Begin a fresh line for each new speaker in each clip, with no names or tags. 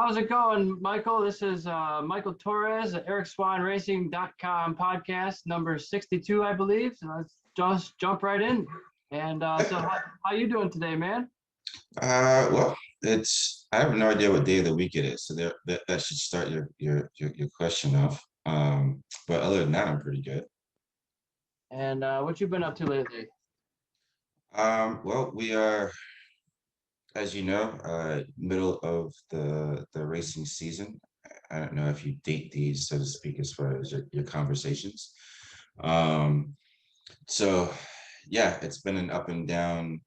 How's it going, Michael? This is Michael Torres at EricSwanRacing.com podcast number 62, I believe. So let's just jump right in. And so how you doing today, man?
Well, it's I have no idea what day of the week it is, so that should start your question off. But other than that, I'm pretty good.
And what you been up to lately?
Well, we are, as you know, middle of the racing season. I don't know if you date these, so to speak, as far as your conversations. Um, so yeah, it's been an up and down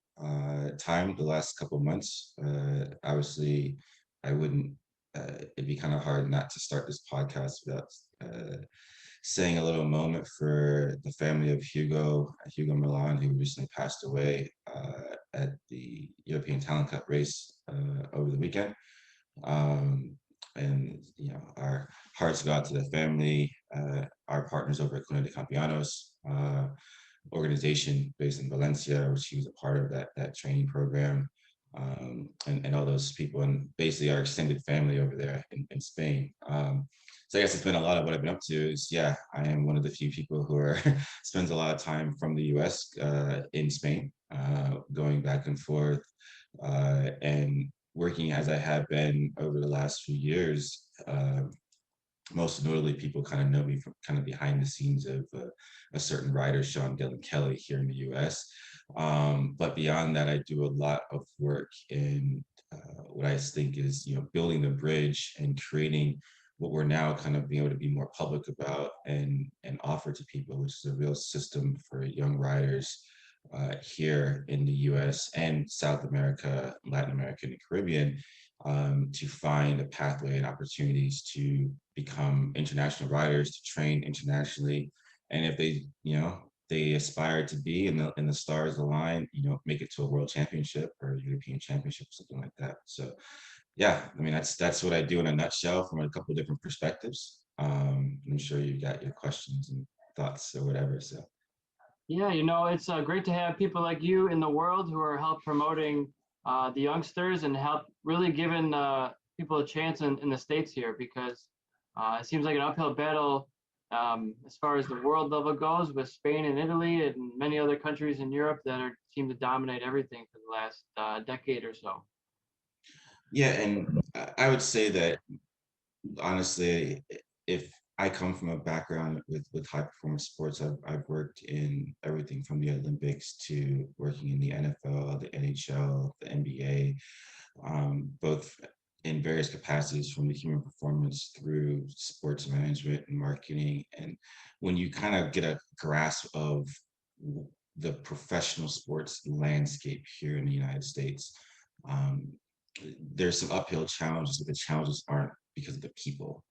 time the last couple months. Obviously, I wouldn't. It'd be kind of hard not to start this podcast without saying a little moment for the family of Hugo Milan, who recently passed away at the European Talent Cup race over the weekend. Um, and our hearts go out to the family, our partners over at Cuna de Campeones organization based in Valencia, which he was a part of that training program, and all those people, and basically our extended family over there in Spain. So I guess it's been a lot of what I've been up to. Is yeah, I am one of the few people who are spends a lot of time from the U.S. In Spain, going back and forth, and working as I have been over the last few years. Most notably, people kind of know me from kind of behind the scenes of a certain writer, Sean Dylan Kelly, here in the U.S. But beyond that, I do a lot of work in what I think is, building the bridge and creating what we're now kind of being able to be more public about and offer to people, which is a real system for young writers here in the U.S. and South America, Latin America, and the Caribbean, to find a pathway and opportunities to become international riders, to train internationally, and if they aspire to be in the stars align, make it to a world championship or a European championship, something like that. So yeah, I mean that's what I do in a nutshell from a couple of different perspectives. I'm sure you got your questions and thoughts or whatever. So
Yeah, it's great to have people like you in the world who are help promoting the youngsters and help really giving people a chance in the States here because it seems like an uphill battle as far as the world level goes with Spain and Italy and many other countries in Europe that seem to dominate everything for the last decade or so.
yeah, and I would say that honestly, if I come from a background with high performance sports, I've worked in everything from the Olympics to working in the NFL, the NHL, the NBA, both in various capacities from the human performance through sports management and marketing. And when you kind of get a grasp of the professional sports landscape here in the United States, um, there's some uphill challenges, but the challenges aren't because of the people.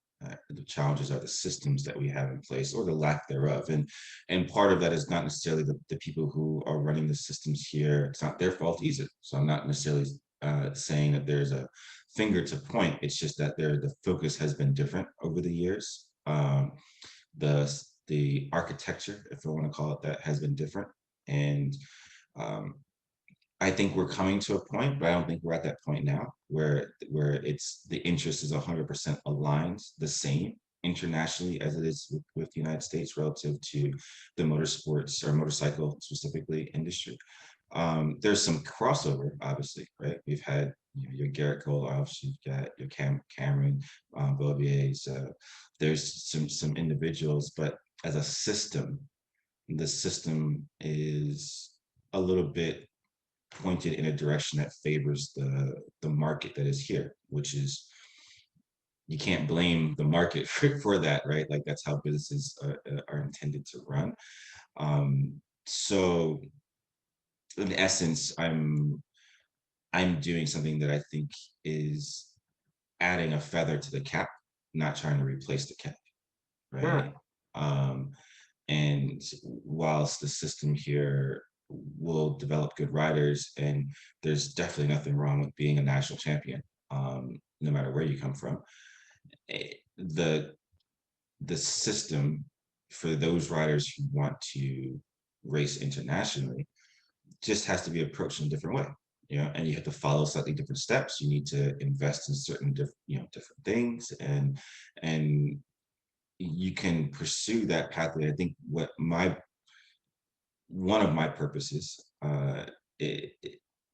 The challenges are the systems that we have in place or the lack thereof. And part of that is not necessarily the people who are running the systems here. It's not their fault either. So I'm not necessarily saying that there's a finger to point. It's just that the focus has been different over the years. The architecture, if I want to call it that, has been different. And um, I think we're coming to a point, but I don't think we're at that point now where it's the interest is 100% aligned the same internationally as it is with the United States relative to the motorsports or motorcycle specifically industry. There's some crossover, obviously, right? We've had your Garrett Goloffs, you've got your Cameron Beaubier's. There's some individuals, but as a system, the system is a little bit pointed in a direction that favors the market that is here, which is you can't blame the market for that, right? Like that's how businesses are intended to run. So in essence, I'm doing something that I think is adding a feather to the cap, not trying to replace the cap,
Sure.
right? Um, and whilst the system here will develop good riders, and there's definitely nothing wrong with being a national champion, no matter where you come from. The system for those riders who want to race internationally just has to be approached in a different way. and you have to follow slightly different steps. You need to invest in certain different things, and you can pursue that pathway. I think one of my purposes,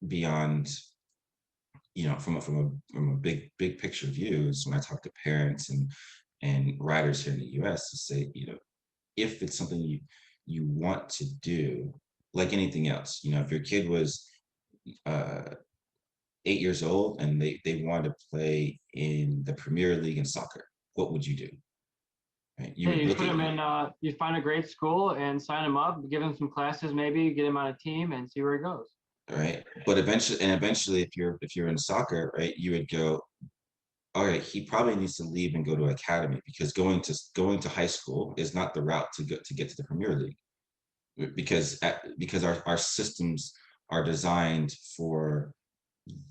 beyond, from a big picture view, is when I talk to parents and riders here in the US, to say, if it's something you want to do, like anything else, if your kid was 8 years old and they wanted to play in the Premier League in soccer, what would you do? Right? You
Hey,
would
you
look
put
at
them in, you find a great school and sign them up, give them some classes, maybe get them on a team and see where it goes.
right, but eventually, if you're in soccer, right, you would go, all right, he probably needs to leave and go to academy, because going to high school is not the route to get to the Premier League, because our systems are designed for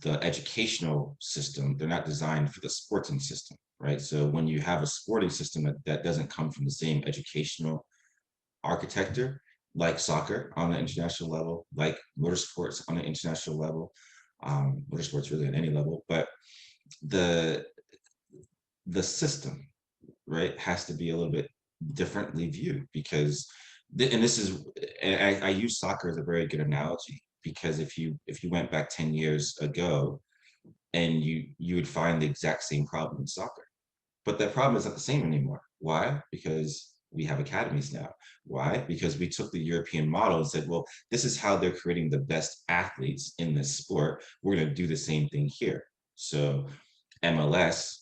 the educational system. They're not designed for the sporting system, right? So when you have a sporting system that doesn't come from the same educational architecture, like soccer on an international level, like motorsports on an international level, motorsports really on any level, but the the system, right, has to be a little bit differently viewed, because and this is, and I use soccer as a very good analogy, because if you went back 10 years ago, and you would find the exact same problem in soccer, but that problem is not the same anymore. Why? Because we have academies now. Why? Because we took the European model and said, well, this is how they're creating the best athletes in this sport. We're going to do the same thing here. So MLS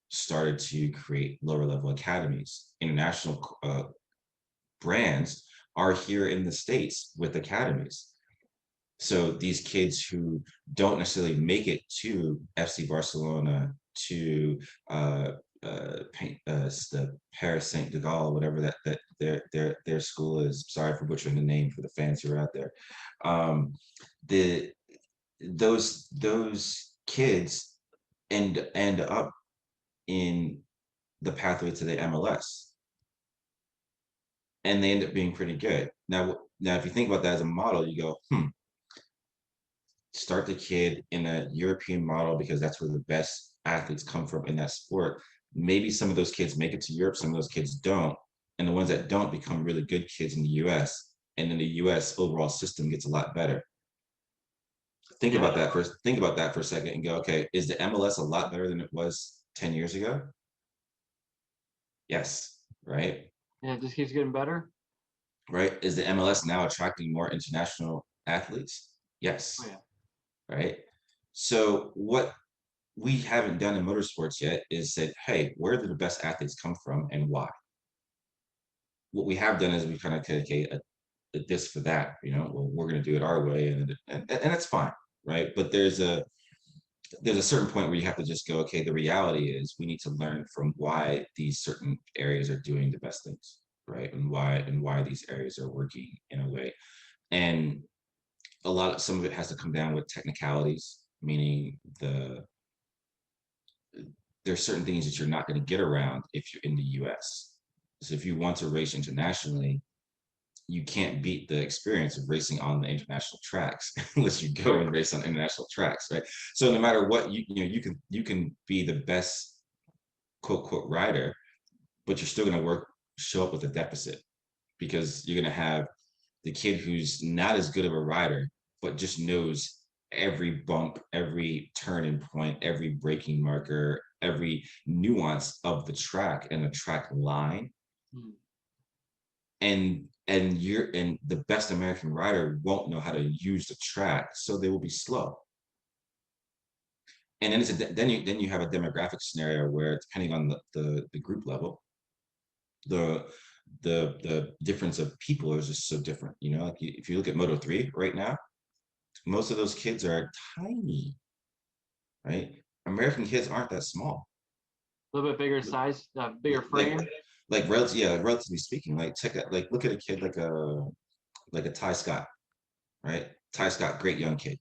started to create lower level academies. International brands are here in the States with academies. So these kids who don't necessarily make it to FC Barcelona, to the Paris Saint de Gaulle, whatever that their school is. Sorry for butchering the name for the fans who are out there. The those kids end up in the pathway to the MLS, and they end up being pretty good. Now, if you think about that as a model, you go, start the kid in a European model, because that's where the best athletes come from in that sport. Maybe some of those kids make it to Europe, some of those kids don't. And the ones that don't become really good kids in the US. And then the US overall system gets a lot better. Think
Yeah,
about that first. Think about that for a second and go, okay, is the MLS a lot better than it was 10 years ago? Yes, right?
yeah, it just keeps getting better.
Right? Is the MLS now attracting more international athletes?
Oh
Yes,
yeah.
right? So what we haven't done in motorsports yet is said, hey, where do the best athletes come from and why? What we have done is we kind of okay, this for that, well, we're going to do it our way, and that's fine, right? But there's a certain point where you have to just go, okay, the reality is we need to learn from why these certain areas are doing the best things, right? And why these areas are working in a way. And some of it has to come down with technicalities, meaning there's certain things that you're not going to get around if you're in the US. So if you want to race internationally, you can't beat the experience of racing on the international tracks unless you go and race on international tracks, right? So no matter what, you can be the best quote quote rider, but you're still going to show up with a deficit, because you're going to have the kid who's not as good of a rider, but just knows every bump, every turning point, every braking marker, every nuance of the track and the track line.
Hmm.
And the best American rider won't know how to use the track, so they will be slow. And then you have a demographic scenario where, depending on the group level, the the difference of people is just so different. Like if you look at Moto3 right now, most of those kids are tiny, right? American kids aren't that small.
A little bit bigger size, bigger
Like
frame.
relatively speaking, look at a kid like a Ty Scott, right? Ty Scott, great young kid.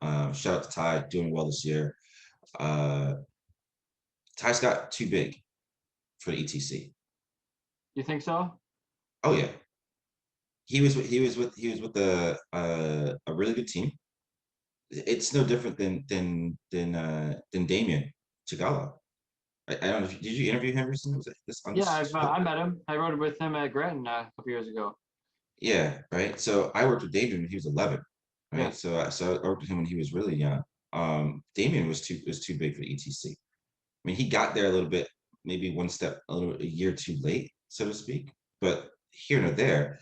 Shout out to Ty, doing well this year. Uh, Ty Scott too big for the ETC.
You think so?
Oh yeah, he was with a really good team. it's no different than Damien Chagala. I don't know. Did you interview him recently? Was it this on
Yeah,
this
I've
show?
I met him. I rode with him at Granton a couple years ago.
Yeah, right. So I worked with Damien when he was 11,
Yeah,
right? So I worked with him when he was really young. Damien was too big for the ETC. I mean, he got there a little bit, maybe one step, a year too late, so to speak. But here nor there,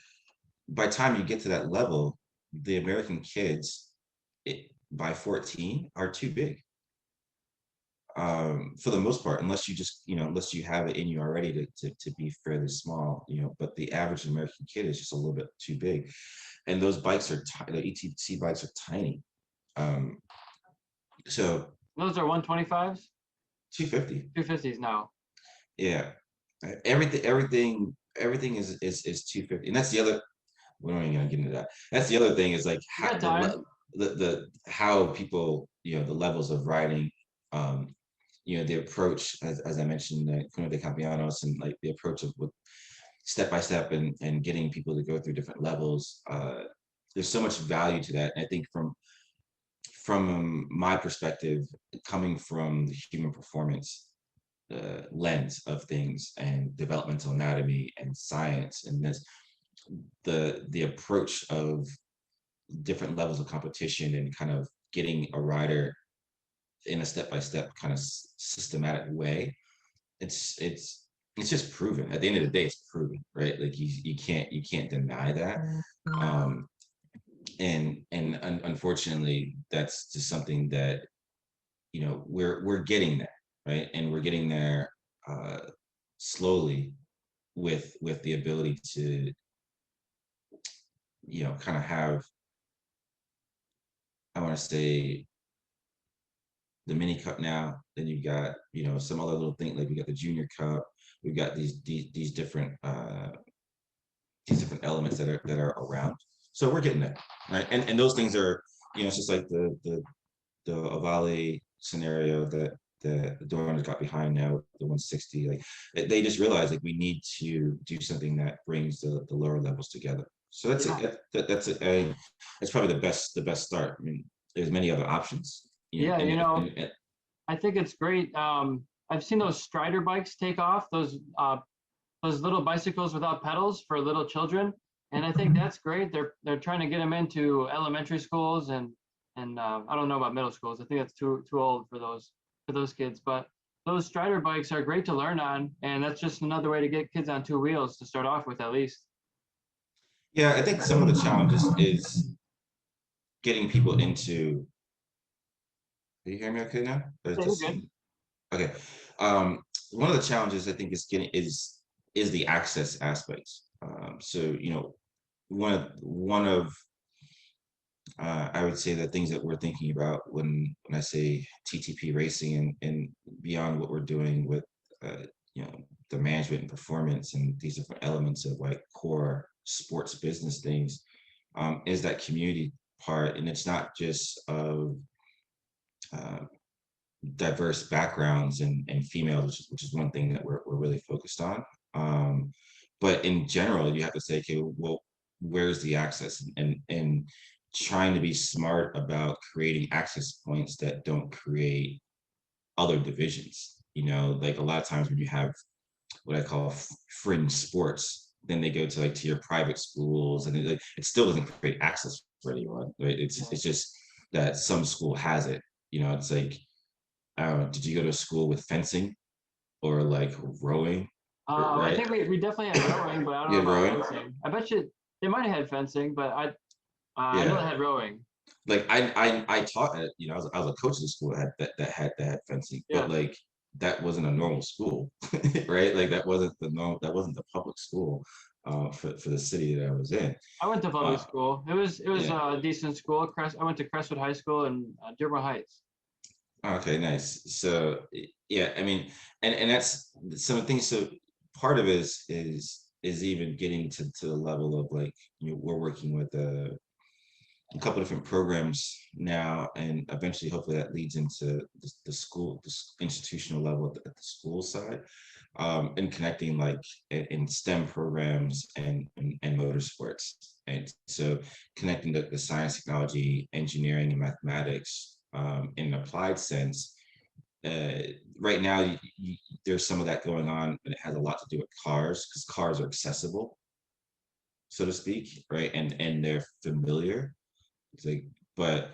by the time you get to that level, the American kids by 14 are too big, for the most part, unless you just, unless you have it in you already to be fairly small, but the average American kid is just a little bit too big. And those bikes are, the ETC bikes are tiny. Um, so
those are 125s,
250.
250s now.
Yeah. Everything is 250. And that's the other, we're not even gonna get into that. That's the other thing is like
You
how
got time.
the how people, the levels of riding, um, the approach, as I mentioned, Cuna de Campeones, and like the approach of with step by step and getting people to go through different levels. There's so much value to that. And I think from my perspective, coming from the human performance lens of things and developmental anatomy and science, and this the approach of different levels of competition and kind of getting a rider in a step-by-step kind of systematic way, it's just proven. At the end of the day, it's proven, right? Like you can't deny that. um and unfortunately, that's just something that, we're getting there, right? And we're getting there uh slowly, with the ability to, kind of have, I want to say, the mini cup now. Then you've got, some other little thing, like we got the junior cup. We've got these different elements that are around. So we're getting there, right? And those things are, it's just like the Avale scenario that the Dorners got behind now, the 160. Like they just realized like we need to do something that brings the lower levels together. So that's
Yeah,
that's probably the best start. I mean, there's many other options,
yeah.
and
I think it's great. I've seen those Strider bikes take off. Those little bicycles without pedals for little children, and I think that's great. They're trying to get them into elementary schools and I don't know about middle schools. I think that's too old for those kids. But those Strider bikes are great to learn on, and that's just another way to get kids on two wheels to start off with at least.
yeah, I think some of the challenges is getting people into. Can you hear me okay now? Or is
Yeah, you're
this
good.
some? Okay. Um, One of the challenges I think is getting is the access aspects. So one of I would say the things that we're thinking about when I say TTP racing and beyond what we're doing with uh, the management and performance and these different elements of like core sports business things, is that community part. And it's not just of uh, diverse backgrounds and females, which is one thing that we're really focused on. But in general, you have to say, okay, well, where's the access, and trying to be smart about creating access points that don't create other divisions. Like a lot of times when you have what I call fringe sports, then they go to like to your private schools, and it still doesn't create access for anyone. Right?
Yeah.
It's just that some school has it. It's like, did you go to school with fencing or like rowing?
I
Right?
think we definitely had rowing, but I don't
You
know
had
about
rowing?
fencing. I bet you they might have had fencing, but I know they
Yeah.
had rowing.
Like I taught at, I was a coach of the school that had fencing, but
Yeah,
like that wasn't a normal school, right? Like that wasn't the public school for the city that I was in.
I went to public
Uh,
school. It was
yeah.
a decent school. I went to Crestwood High School in Dearborn Heights.
Okay, nice. So yeah, I mean, and that's some of the things. So part of it is even getting to the level of like, we're working with a couple different programs now, and eventually, hopefully, that leads into the school, institutional level at the school side. and connecting like in STEM programs and motorsports. And so connecting the science, technology, engineering, and mathematics in an applied sense. Uh, right now, there's some of that going on, and it has a lot to do with cars because cars are accessible, so to speak, right? And they're familiar. It's like, but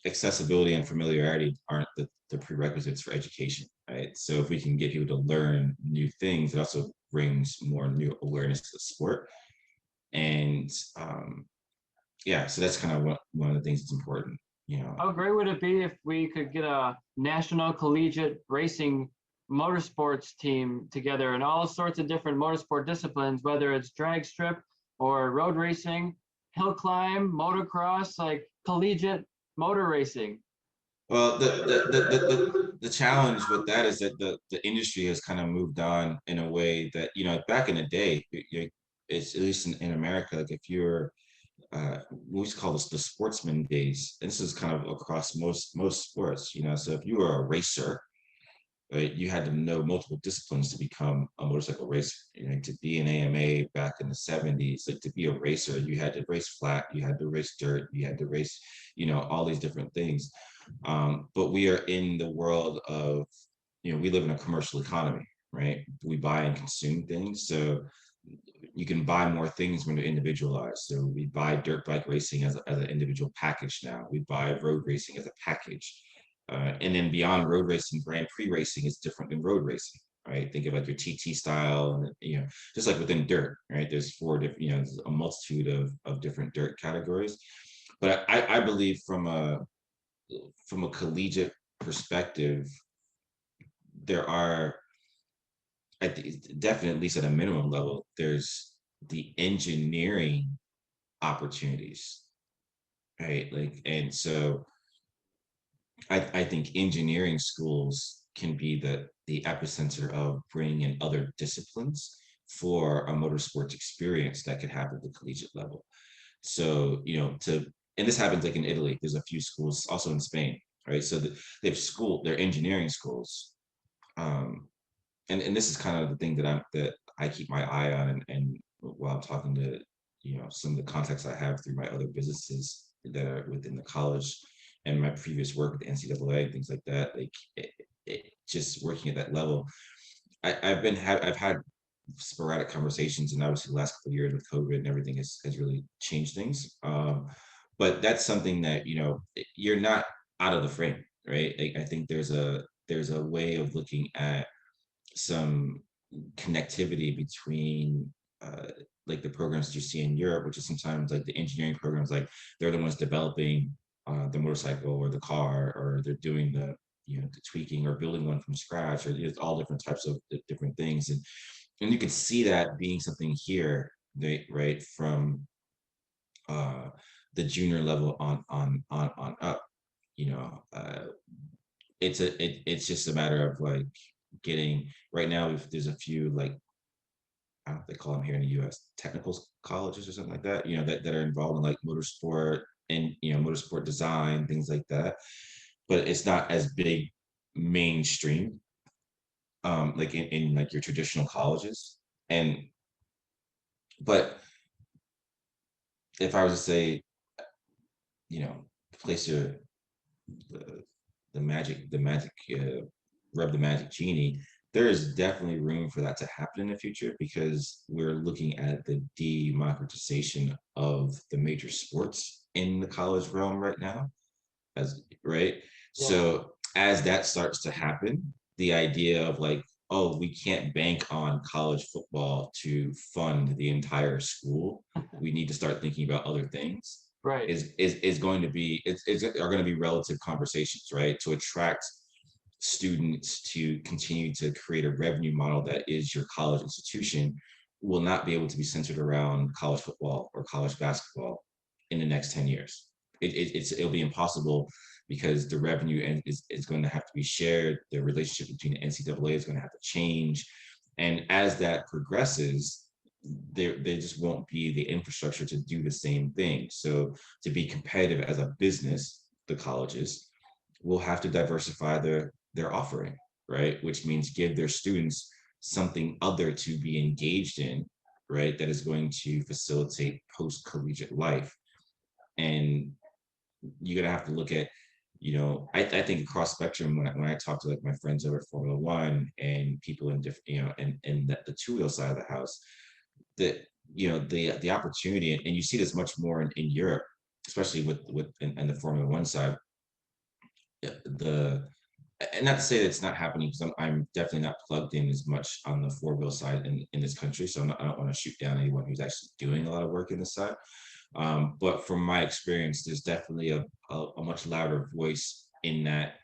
accessibility and familiarity aren't the prerequisites for education, right? So if we can get people to learn new things, it also brings more new awareness to the sport. And yeah, so that's kind of one of the things that's important, you know.
How great would it be if we could get a national collegiate racing motorsports team together in all sorts of different motorsport disciplines, whether it's drag strip or road racing, hill climb, motocross, like collegiate motor racing.
Well, the challenge with that is that the industry has kind of moved on in a way that, you know, back in the day, it's at least in America, like if you're we used to call this the sportsman days. This is kind of across most sports, you know. So if you were a racer, right, you had to know multiple disciplines to become a motorcycle racer. You know, to be an AMA back in the 70s, like to be a racer, you had to race flat, you had to race dirt, you had to race, you know, all these different things. But we are in the world of, you know, we live in a commercial economy, right? We buy and consume things. So you can buy more things when they're individualized. So we buy dirt bike racing as an individual package now. We buy road racing as a package. And then beyond road racing, Grand Prix racing is different than road racing, right? Think of like your TT style, and you know, just like within dirt, right? There's four different, you know, there's a multitude of different dirt categories. But I believe from a collegiate perspective, there are definitely, at least at a minimum level, there's the engineering opportunities, right? Like, and so I think engineering schools can be the epicenter of bringing in other disciplines for a motorsports experience that could happen at the collegiate level. So, you know, and this happens like in Italy, there's a few schools, also in Spain, right? So they have they're engineering schools. Um, and this is kind of the thing that I keep my eye on, and while I'm talking to, you know, some of the contacts I have through my other businesses that are within the college and my previous work with the NCAA and things like that, like just working at that level. I've had sporadic conversations, and obviously the last couple of years with COVID and everything has really changed things. But that's something that, you know, you're not out of the frame, right? Like, I think there's a way of looking at some connectivity between like the programs that you see in Europe, which is sometimes like the engineering programs, like they're the ones developing the motorcycle or the car, or they're doing the, you know, the tweaking or building one from scratch, or it's all different types of different things, and you can see that being something here, right, from uh, the junior level on up, you know. It's just a matter of like getting right now. If there's a few, like, I don't know if they call them here in the U.S. technical colleges or something like that, you know, that are involved in like motorsport and, you know, motorsport design, things like that. But it's not as big mainstream, like in like your traditional colleges. And but if I was to say, you know, place the, the magic rub the magic genie, there is definitely room for that to happen in the future because we're looking at the democratization of the major sports in the college realm right now, as right.
Yeah.
So as that starts to happen, the idea of like, oh, we can't bank on college football to fund the entire school, we need to start thinking about other things,
Right.
is going to be, are going to be relative conversations, right, to attract students to continue to create a revenue model that is your college institution. Will not be able to be centered around college football or college basketball in the next 10 years. It'll be impossible because the revenue is going to have to be shared. The relationship between the NCAA is going to have to change. And as that progresses, there just won't be the infrastructure to do the same thing. So to be competitive as a business, the colleges will have to diversify their offering, right? Which means give their students something other to be engaged in, right? That is going to facilitate post-collegiate life. And you're gonna have to look at, I think across spectrum, when I talk to like my friends over at Formula One and people in different, in the two-wheel side of the house, that the opportunity, and you see this much more in Europe, especially with in the Formula One side. The And not to say that it's not happening, because I'm definitely not plugged in as much on the four-wheel side in this country, so I don't want to shoot down anyone who's actually doing a lot of work in this side. But from my experience, there's definitely a much louder voice in that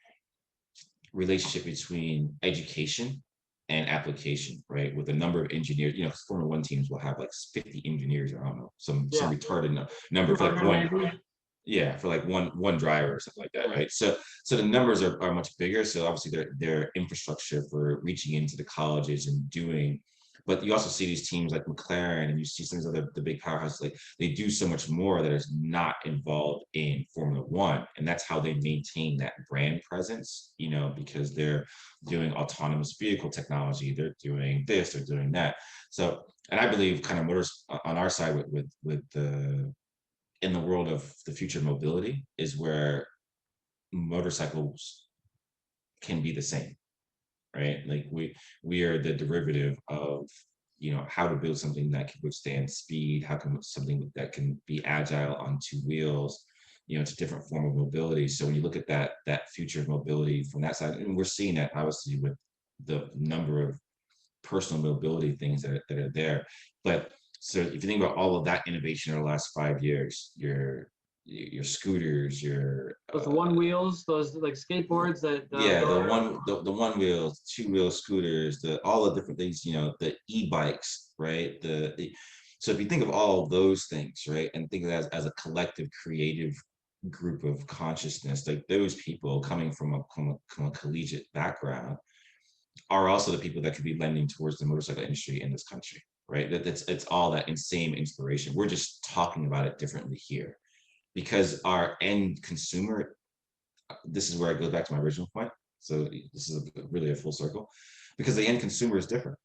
relationship between education and application, right? With a number of engineers, Formula One teams will have like 50 engineers, or I don't know, some
Yeah.
retarded number for like
200
one,
maybe.
yeah, for like one driver or something like that,
Yeah.
right? So the numbers are much bigger. So obviously their infrastructure for reaching into the colleges and doing, but you also see these teams like McLaren, and you see some of the big powerhouses, like they do so much more that is not involved in Formula One. And that's how they maintain that brand presence, because they're doing autonomous vehicle technology, they're doing this, they're doing that. So, and I believe kind of motors on our side with the in the world of the future mobility is where motorcycles can be the same, right? Like we are the derivative of how to build something that can withstand speed, how can something that can be agile on two wheels. It's a different form of mobility. So when you look at that future of mobility from that side, and we're seeing that obviously with the number of personal mobility things that are there. But so if you think about all of that innovation over the last 5 years, your scooters, your
Those one wheels, those like skateboards that
yeah,
go around.
the one wheels, two-wheel scooters, all the different things, the e-bikes, right? So if you think of all of those things, right, and think of that as a collective creative group of consciousness, like those people coming from a collegiate background are also the people that could be lending towards the motorcycle industry in this country, right? It's all that insane inspiration. We're just talking about it differently here because our end consumer, this is where I go back to my original point. So this is really a full circle, because the end consumer is different,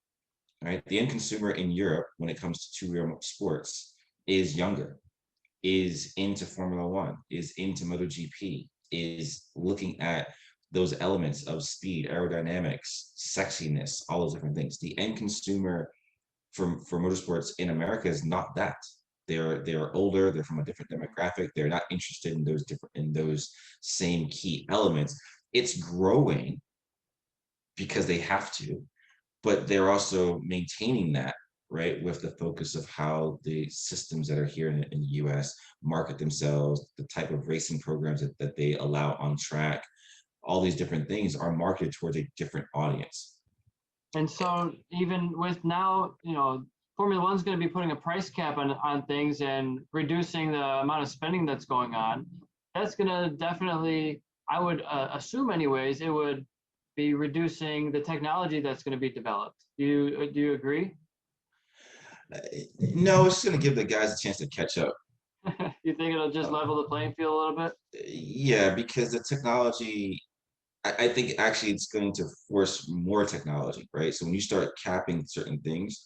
right? The end consumer in Europe, when it comes to two-wheel sports, is younger, is into Formula One, is into MotoGP, is looking at those elements of speed, aerodynamics, sexiness, all those different things. The end consumer for motorsports in America is not that. They're older, they're from a different demographic, they're not interested in those same key elements. It's growing because they have to, but they're also maintaining that, right, with the focus of how the systems that are here in the US market themselves, the type of racing programs that they allow on track, all these different things are marketed towards a different audience.
And so even with now, Formula One's going to be putting a price cap on things and reducing the amount of spending that's going on. That's going to definitely, I would assume anyways, it would be reducing the technology that's going to be developed. Do you agree?
No, it's going to give the guys a chance to catch up.
You think it'll just level the playing field a little bit?
Yeah, because the technology, I think actually it's going to force more technology, right? So when you start capping certain things,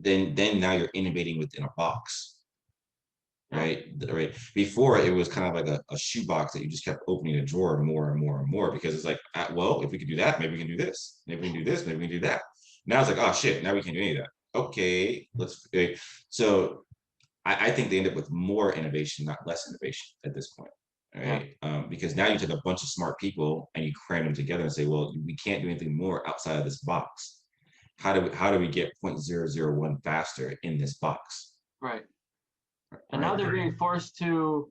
then now you're innovating within a box,
Yeah.
right? Before it was kind of like a shoebox that you just kept opening a drawer more and more and more, because it's like, well, if we could do that, maybe we can do this. Maybe we can do this. Maybe we can do that. Now it's like, oh shit, now we can't do any of that. Okay, okay. So I think they end up with more innovation, not less innovation at this point.
Yeah.
Right. Because now you take a bunch of smart people and you cram them together and say, well, we can't do anything more outside of this box. How do we get 0.001 faster in this box?
Right. And now
Right.
they're being forced to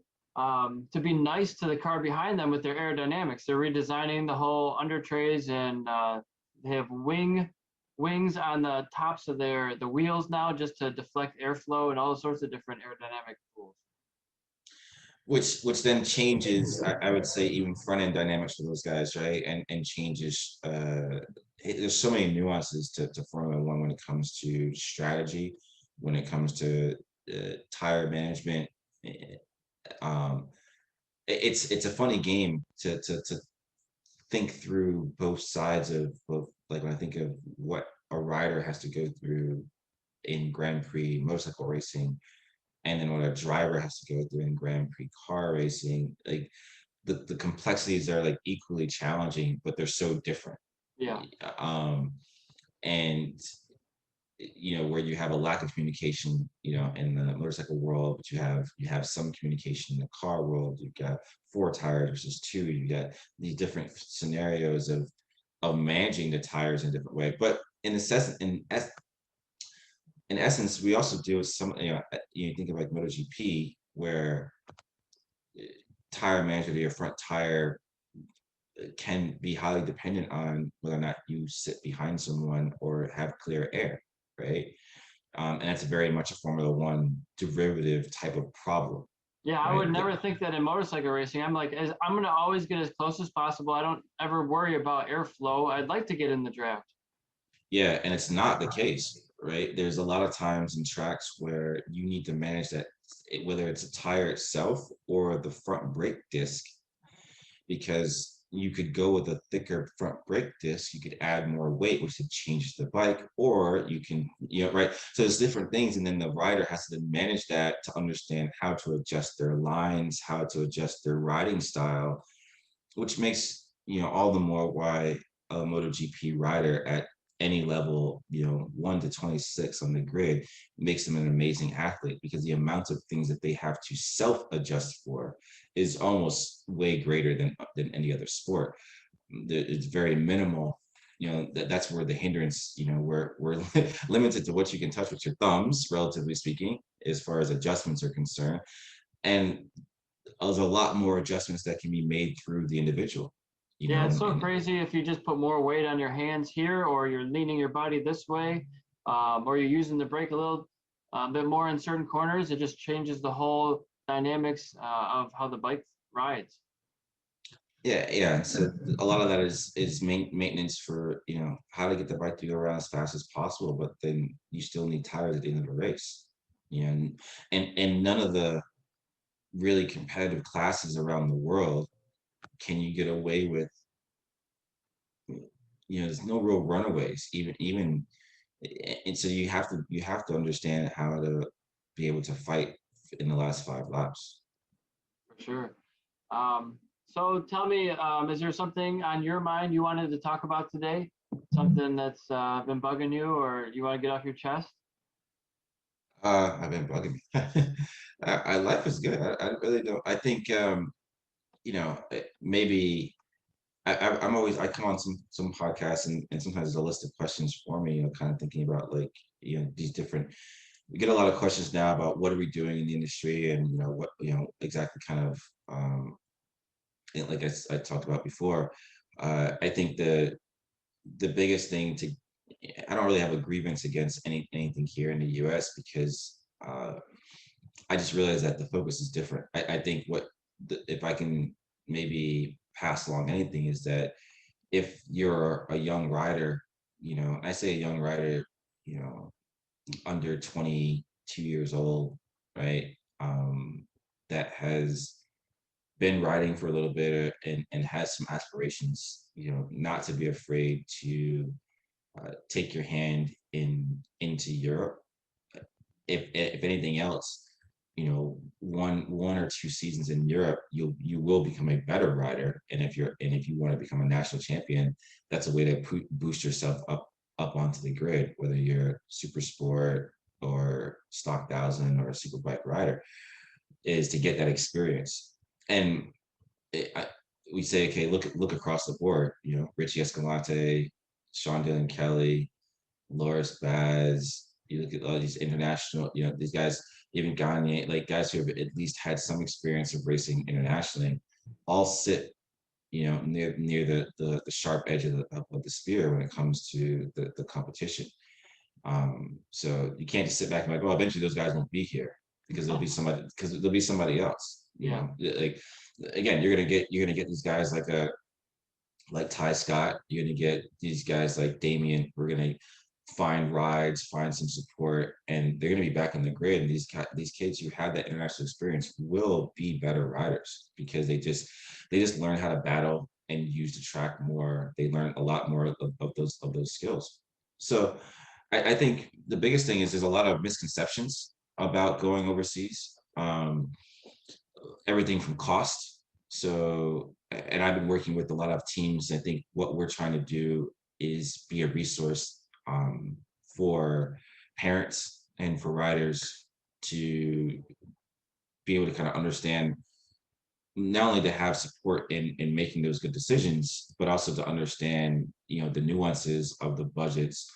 be nice to the car behind them with their aerodynamics. They're redesigning the whole under trays, and they have wings on the tops of the wheels now, just to deflect airflow and all sorts of different aerodynamic tools.
Which then changes, I would say, even front end dynamics for those guys, right? And changes. There's so many nuances to Formula One when it comes to strategy, when it comes to tire management. Um, it's a funny game to think through both sides of both. Like when I think of what a rider has to go through in Grand Prix motorcycle racing, and then what a driver has to go through in Grand Prix car racing, like the complexities are like equally challenging, but they're so different.
Yeah.
Um, and where you have a lack of communication, in the motorcycle world, but you have some communication in the car world. You've got 4 tires versus 2. You got these different scenarios of managing the tires in a different way. But in essence, we also deal with some, you think of like MotoGP, where tire management of your front tire can be highly dependent on whether or not you sit behind someone or have clear air, right? And that's very much a Formula One derivative type of problem,
Yeah, I would
right?
never think that in motorcycle racing. I'm like, I'm going to always get as close as possible. I don't ever worry about airflow. I'd like to get in the draft.
Yeah, and it's not the case, right? There's a lot of times in tracks where you need to manage that, whether it's a tire itself or the front brake disc, because you could go with a thicker front brake disc, you could add more weight, which would change the bike, or you can, right? So there's different things, and then the rider has to then manage that to understand how to adjust their lines, how to adjust their riding style, which makes, all the more why a MotoGP rider at any level, 1 to 26 on the grid, makes them an amazing athlete, because the amount of things that they have to self-adjust for is almost way greater than any other sport. It's very minimal. That's where the hindrance, we're limited to what you can touch with your thumbs, relatively speaking, as far as adjustments are concerned. And there's a lot more adjustments that can be made through the individual,
Yeah, it's so
and
crazy if you just put more weight on your hands here, or you're leaning your body this way, or you're using the brake a little bit more in certain corners. It just changes the whole dynamics of how the bike rides.
yeah. So a lot of that is maintenance for, how to get the bike to go around as fast as possible, but then you still need tires at the end of the race. And none of the really competitive classes around the world can you get away with, there's no real runaways, even. And so you have to understand how to be able to fight in the last 5 laps.
For sure. So tell me, is there something on your mind you wanted to talk about today? Something that's been bugging you, or you want to get off your chest?
I've been bugging me. Life is good. I really don't. I think, maybe I'm always, I come on some podcasts, and sometimes there's a list of questions for me, kind of thinking about, like, these different. We get a lot of questions now about what are we doing in the industry, and what exactly kind of, and like I talked about before. I think the biggest thing to, I don't really have a grievance against anything here in the U.S., because I just realized that the focus is different. I think if I can maybe pass along anything, is that if you're a young rider, I say a young rider, you know, under 22 years old, right? That has been riding for a little bit, and has some aspirations, not to be afraid to take your hand into Europe. If anything else, one or two seasons in Europe, you will become a better rider. And if you want to become a national champion, that's a way to boost yourself up onto the grid, whether you're super sport or stock thousand or a super bike rider, is to get that experience. And we say, okay, look across the board. Richie Escalante, Sean Dillon Kelly, Loris Baz. You look at all these international, these guys, even Gagne, like guys who have at least had some experience of racing internationally, all sit, near the sharp edge of the spear when it comes to the competition. So you can't just sit back and be like, well, eventually those guys won't be here, because there'll be somebody else.
Yeah.
Like, again, you're gonna get these guys like Ty Scott. You're gonna get these guys like Damien. We're gonna find rides, find some support, and they're gonna be back on the grid. And these kids who have that international experience will be better riders, because they just learn how to battle and use the track more. They learn a lot more of those skills. So I think the biggest thing is there's a lot of misconceptions about going overseas. Everything from cost. So, and I've been working with a lot of teams. I think what we're trying to do is be a resource for parents and for riders to be able to kind of understand, not only to have support in making those good decisions, but also to understand, the nuances of the budgets,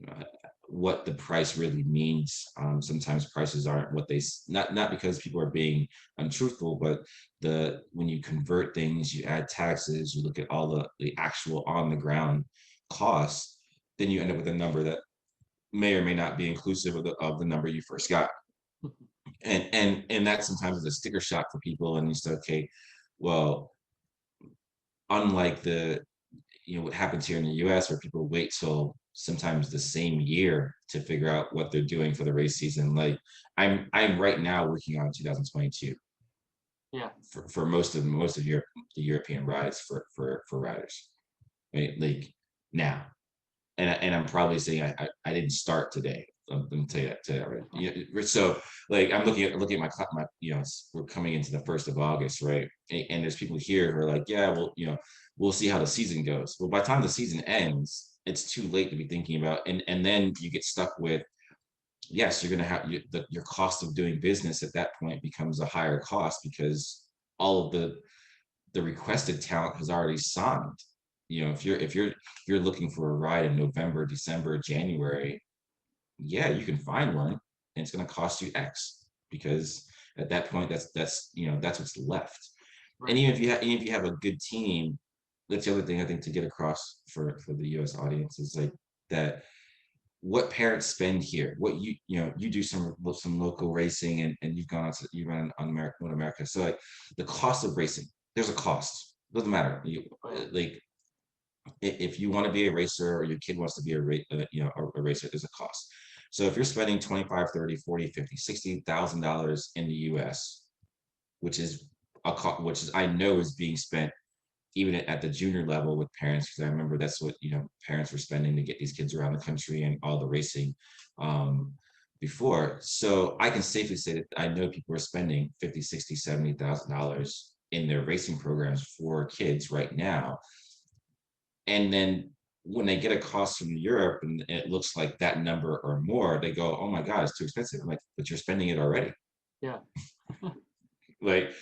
uh, what the price really means. Sometimes prices aren't what not because people are being untruthful, but when you convert things, you add taxes, you look at all the actual on the ground costs, then you end up with a number that may or may not be inclusive of the number you first got. And that sometimes is a sticker shock for people, and you say, okay, well, unlike what happens here in the US, where people wait till sometimes the same year to figure out what they're doing for the race season. Like I'm right now working on 2022
Yeah.
for most of Europe, the European rides for riders, right? Like now, and I'm probably saying I didn't start today. Let me tell you that right. So like I'm looking at my we're coming into the 1st of August, right? And there's people here who are like, yeah, well, we'll see how the season goes. Well, by the time the season ends, it's too late to be thinking about, and then you get stuck with, yes, you're going to have your cost of doing business at that point becomes a higher cost because all of the requested talent has already signed. If you're looking for a ride in November, December, January, yeah, you can find one, and it's going to cost you X, because at that point, that's what's left. And
Right.
even if you have a good team, that's the other thing I think to get across for the U.S. audience is like that. What parents spend here, what you do some local racing, and you run on America. So like the cost of racing, there's a cost. Doesn't matter. Like if you want to be a racer or your kid wants to be a racer, there's a cost. So if you're spending 25, 30, 40, 50, $60,000 in the US, which is which is I know is being spent even at the junior level with parents, because I remember that's what parents were spending to get these kids around the country and all the racing before. So I can safely say that I know people are spending 50, 60, $70,000 in their racing programs for kids right now. And then when they get a cost from Europe and it looks like that number or more, they go, "Oh my God, it's too expensive." I'm like, "But you're spending it already."
Yeah.
Like,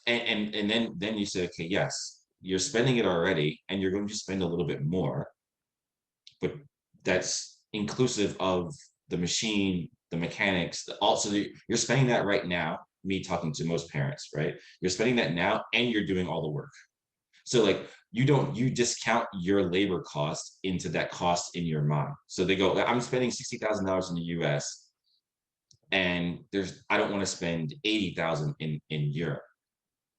and then you say, "Okay, yes, you're spending it already, and you're going to spend a little bit more, but that's inclusive of the machine, the mechanics, also you're spending that right now." Me talking to most parents, right? You're spending that now, and you're doing all the work. So like you discount your labor cost into that cost in your mind. So they go, I'm spending $60,000 in the US, and I don't want to spend 80,000 in Europe.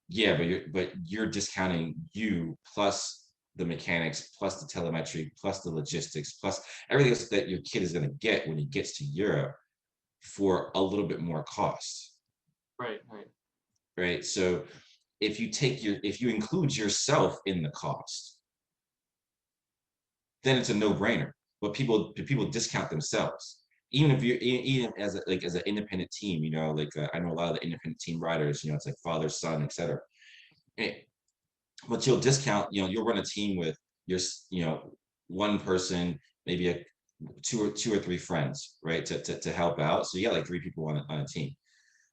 Yeah, but you're discounting you plus the mechanics, plus the telemetry, plus the logistics, plus everything else that your kid is going to get when he gets to Europe for a little bit more cost.
Right. Right.
Right. So if you include yourself in the cost, then it's a no-brainer. But people discount themselves. Even if you're even as an independent team, I know a lot of the independent team riders, it's like father, son, etc. But you'll discount, you'll run a team with your, one person, maybe two or three friends, right, to help out. So you got like three people on a team.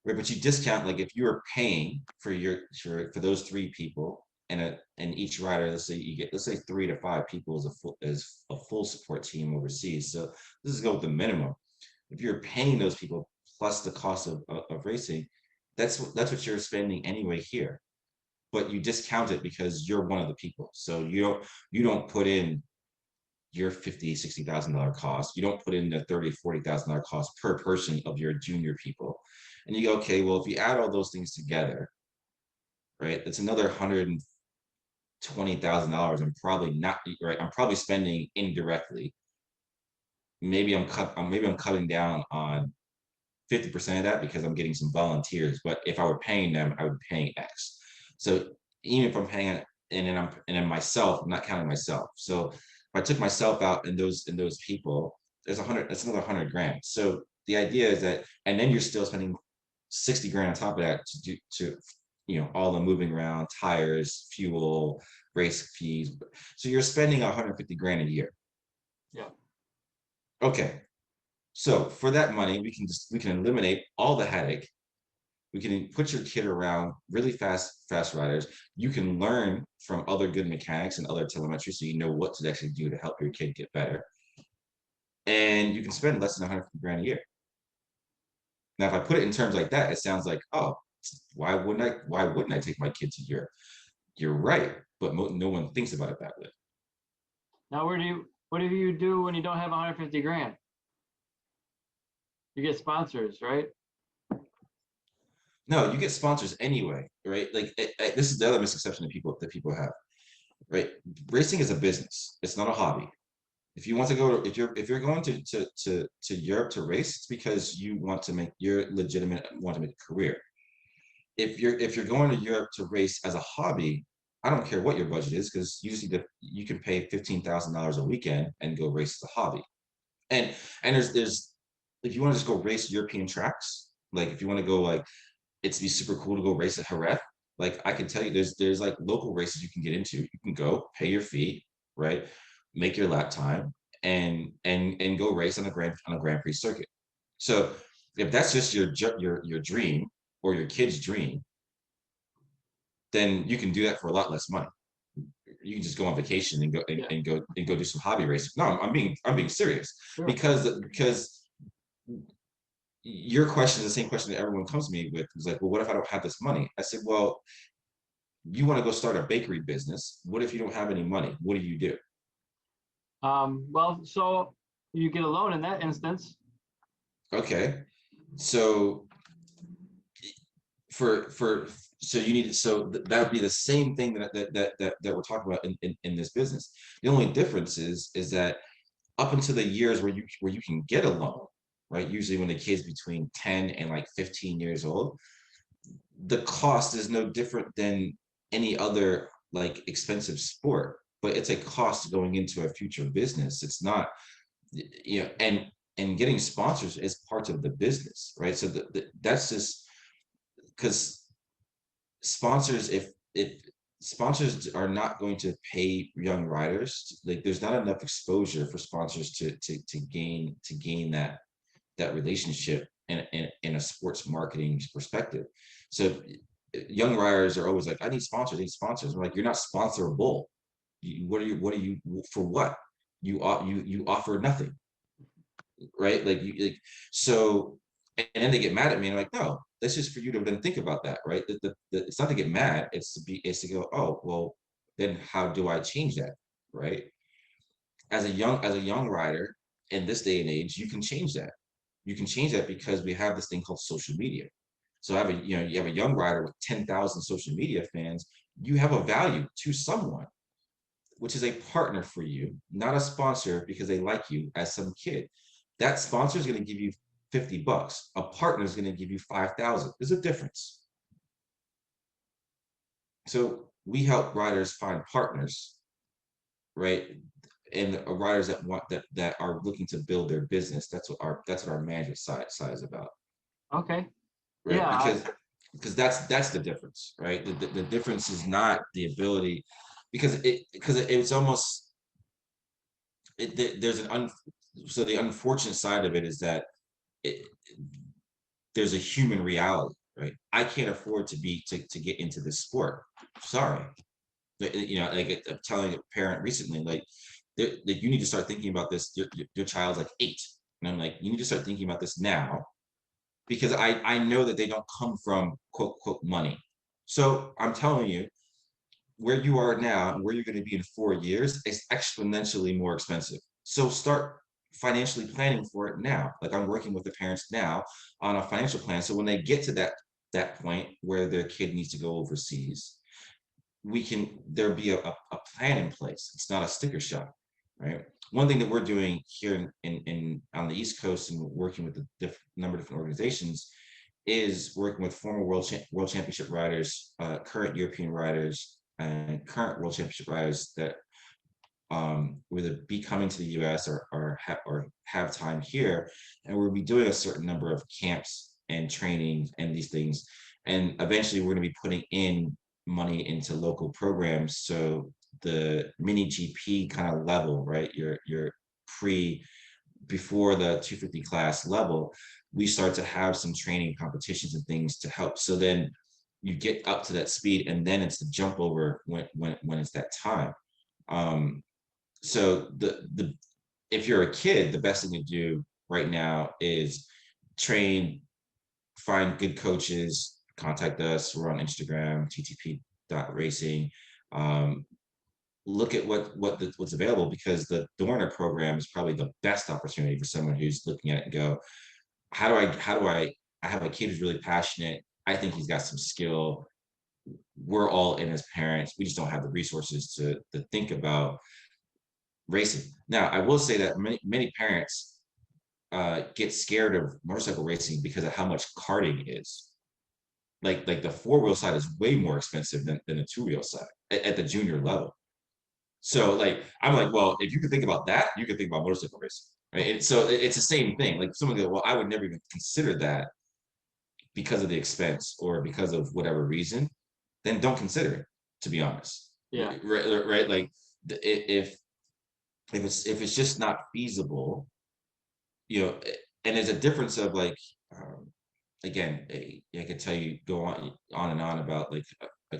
Right, but you discount, like if you are paying for those three people and each rider, let's say 3 to 5 people as a full support team overseas. So this is go with the minimum. If you're paying those people plus the cost of racing, that's what you're spending anyway here. But you discount it because you're one of the people. So you don't put in your $50,000-$60,000 cost. You don't put in the $30,000-$40,000 cost per person of your junior people. And you go, okay, well, if you add all those things together, right, it's another $120,000. I'm probably spending indirectly. Maybe I'm cutting down on 50% of that because I'm getting some volunteers. But if I were paying them, I would be paying X. So even if I'm paying, and then myself, I'm not counting myself. So I took myself out and those people, that's another 100 grand. So the idea is that, and then you're still spending 60 grand on top of that to all the moving around, tires, fuel, race fees. So you're spending 150 grand a year.
Yeah.
Okay. So for that money, we can eliminate all the headache. We can put your kid around really fast riders. You can learn from other good mechanics and other telemetry, so you know what to actually do to help your kid get better. And you can spend less than 150 grand a year. Now, if I put it in terms like that, it sounds like, oh, why wouldn't I take my kid to Europe? You're right, but no one thinks about it that way.
Now, what do you do when you don't have 150 grand? You get sponsors, right?
No, you get sponsors anyway, right? Like this is the other misconception that people have, right? Racing is a business; it's not a hobby. If you want to go, if you're going to Europe to race, it's because you're legitimate, want to make a career. If you're going to Europe to race as a hobby, I don't care what your budget is, because usually you can pay $15,000 a weekend and go race as a hobby. And there's if you want to just go race European tracks, like if you want to go, like, it's be super cool to go race at Jerez. Like, I can tell you, there's like local races you can get into. You can go pay your fee, right? Make your lap time and go race on a Grand Prix circuit. So if that's just your dream or your kid's dream, then you can do that for a lot less money. You can just go on vacation and
Yeah.
go do some hobby racing. No, I'm being serious,
Sure.
because your question is the same question that everyone comes to me with. It's like, well, what if I don't have this money? I said, well, you want to go start a bakery business. What if you don't have any money? What do you do?
Well, so you get a loan in that instance.
Okay, so for so you need that would be the same thing that we're talking about in this business. The only difference is that up until the years where you can get a loan, right? Usually when the kid's between 10 and like 15 years old, the cost is no different than any other like expensive sport, but it's a cost going into a future business. It's not, and getting sponsors is part of the business, right? So that's just because sponsors, if sponsors are not going to pay young riders, like there's not enough exposure for sponsors to gain that relationship in a sports marketing perspective. So young riders are always like, I need sponsors, I need sponsors. I'm like, you're not sponsorable. What are you for? What you offer nothing, right? So, and then they get mad at me and I'm like, no, that's just for you to then think about that, right? It's not to get mad, it's to go, oh, well, then how do I change that, right? As a young rider in this day and age, you can change that. You can change that because we have this thing called social media. So you have a young rider with 10,000 social media fans. You have a value to someone, which is a partner for you, not a sponsor because they like you as some kid. That sponsor is going to give you $50. A partner is going to give you 5,000. There's a difference. So we help riders find partners, right? And riders that are looking to build their business. That's what our management side is about.
Okay.
Right?
Yeah.
Because that's the difference, right? The difference is not the ability, because it's almost there's so the unfortunate side of it is that it, there's a human reality, right? I can't afford to get into this sport. Sorry, like I'm telling a parent recently, like you need to start thinking about this. Your child's like 8, and I'm like, you need to start thinking about this now, because I know that they don't come from quote money. So I'm telling you, where you are now and where you're going to be in 4 years is exponentially more expensive. So start financially planning for it now. Like, I'm working with the parents now on a financial plan. So when they get to that point where their kid needs to go overseas, there'll be a plan in place. It's not a sticker shock, right? One thing that we're doing here in on the East Coast and working with a number of different organizations is working with former world championship riders, current European riders, and current world championship riders that will either be coming to the US or have time here, and we'll be doing a certain number of camps and training and these things. And eventually we're going to be putting in money into local programs. So the mini GP kind of level, right? Your pre before the 250 class level, we start to have some training competitions and things to help. So then you get up to that speed, and then it's the jump over when it's that time. Um, so the if you're a kid, the best thing to do right now is train, find good coaches, contact us. We're on Instagram, ttp.racing. Um, look at what's available, because the Dorner program is probably the best opportunity for someone who's looking at it and go, I have a kid who's really passionate. I think he's got some skill. We're all in as parents. We just don't have the resources to think about racing. Now, I will say that many parents get scared of motorcycle racing because of how much karting is. Like the four-wheel side is way more expensive than the two-wheel side at the junior level. So like I'm like, well, if you could think about that, you could think about motorcycle racing, right? So it's the same thing. Like someone goes, well, I would never even consider that because of the expense or because of whatever reason. Then don't consider it, to be honest.
Yeah.
Right? Like if it's just not feasible, and there's a difference of like, again, I could tell you go on and on about like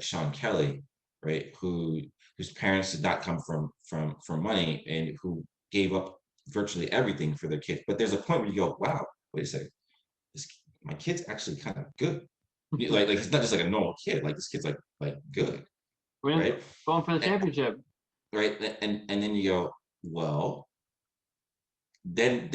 Sean Kelly, right? Whose parents did not come from money, and who gave up virtually everything for their kids. But there's a point where you go, wow, wait a second, my kid's actually kind of good. Like he's not just like a normal kid. Like this kid's like good, right?
Going for the
And,
championship.
right, and then you go, well, then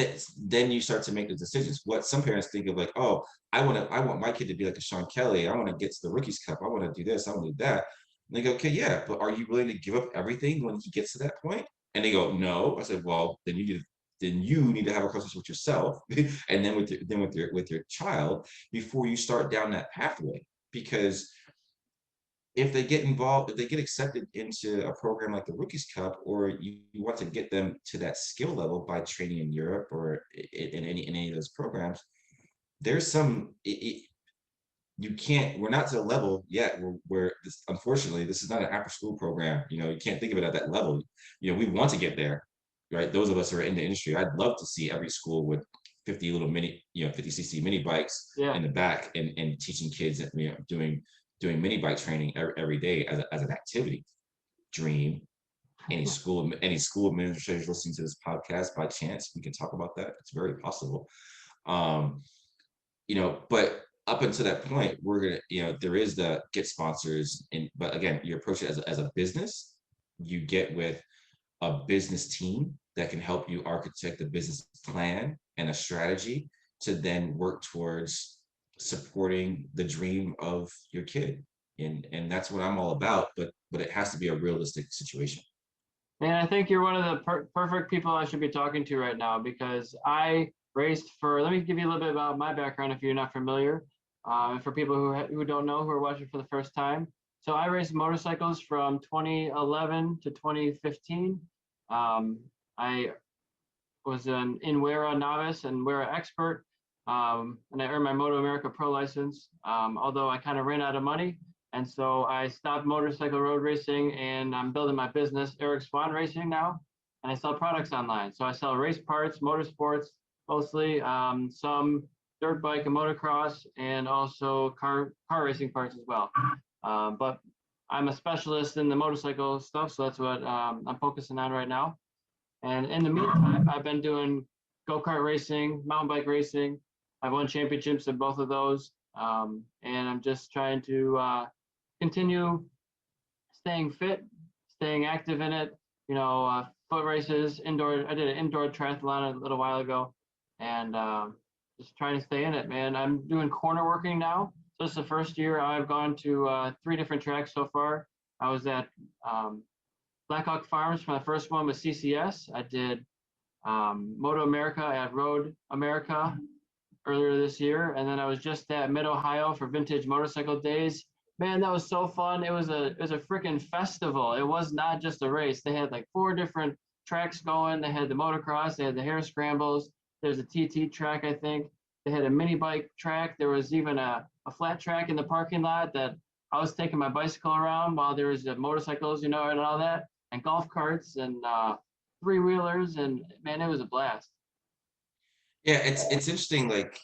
you start to make the decisions. What some parents think of like, oh, I want my kid to be like a Sean Kelly. I want to get to the Rookies Cup. I want to do this. I want to do that. And they go, okay, yeah, but are you willing to give up everything when he gets to that point? And they go, no. I said, well, then you need to have a conversation with yourself, and then with your child before you start down that pathway. Because if they get involved, if they get accepted into a program like the Rookies Cup, or you want to get them to that skill level by training in Europe or in any of those programs, there's some you can't. We're not to the level yet where this, unfortunately, this is not an after school program. You can't think of it at that level. We want to get there, right? Those of us who are in the industry, I'd love to see every school with 50 little mini, 50cc mini bikes
Yeah.
in the back, and teaching kids, doing mini bike training every day as an activity. Dream. Any school administrators listening to this podcast, by chance, we can talk about that. It's very possible. Um, but up until that point, we're gonna, there is the get sponsors, but again, you approach it as a business. You get with a business team that can help you architect a business plan and a strategy to then work towards supporting the dream of your kid. And that's what I'm all about, but it has to be a realistic situation.
And I think you're one of the perfect people I should be talking to right now, because I raced let me give you a little bit about my background if you're not familiar. And for people who don't know, who are watching for the first time. So I raced motorcycles from 2011 to 2015. I was an in-WERA novice and WERA expert, and I earned my Moto America Pro license, although I kind of ran out of money. And so I stopped motorcycle road racing, and I'm building my business, Swahn Racing now. And I sell products online. So I sell race parts, motorsports, mostly, some dirt bike and motocross, and also car racing parts as well. But I'm a specialist in the motorcycle stuff, so that's what I'm focusing on right now. And in the meantime, I've been doing go-kart racing, mountain bike racing. I've won championships in both of those. And I'm just trying to continue staying fit, staying active in it. Foot races, indoor. I did an indoor triathlon a little while ago, and just trying to stay in it, man. I'm doing corner working now. So this is the first year I've gone to 3 different tracks so far. I was at Blackhawk Farms for my first one with CCS. I did Moto America at Road America earlier this year, and then I was just at Mid Ohio for Vintage Motorcycle Days Man, that was so fun. It was a freaking festival. It was not just a race. They had like four different tracks going. They had the motocross, they had the hare scrambles, there's a TT track, I think. They had a mini bike track. There was even a flat track in the parking lot that I was taking my bicycle around while there was motorcycles, and all that, and golf carts and three wheelers, and man, it was a blast.
Yeah, it's interesting. Like,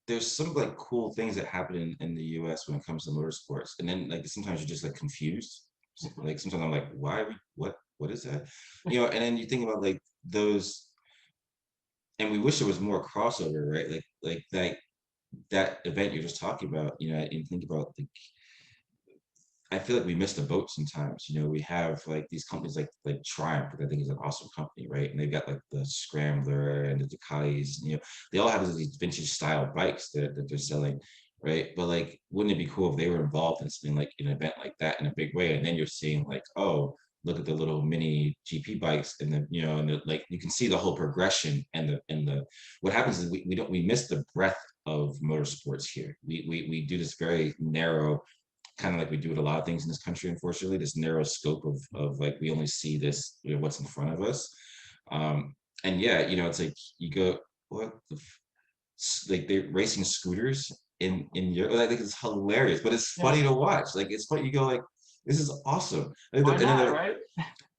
there's some like cool things that happen in the US when it comes to motorsports, and then like sometimes you're just like confused. Like sometimes I'm like, why? What is that? And then you think about like those, and we wish there was more crossover, right? That event you're just talking about, and think about the I feel like we miss the boat sometimes. We have like these companies like Triumph, which I think is an awesome company, right? And they've got like the Scrambler and the Ducatis. They all have these vintage style bikes that they're selling, right? But like, wouldn't it be cool if they were involved in something like an event like that in a big way? And then you're seeing like, oh, look at the little mini GP bikes, and like you can see the whole progression and the what happens is we miss the breadth of motorsports here. We do this very narrow, kind of like we do with a lot of things in this country, unfortunately, this narrow scope of like we only see this, what's in front of us. And yeah, it's like you go, what the like they're racing scooters in Europe. Like it's hilarious, but it's
Yeah,
funny to watch. Like it's funny, you go like, this is awesome.
why not, right?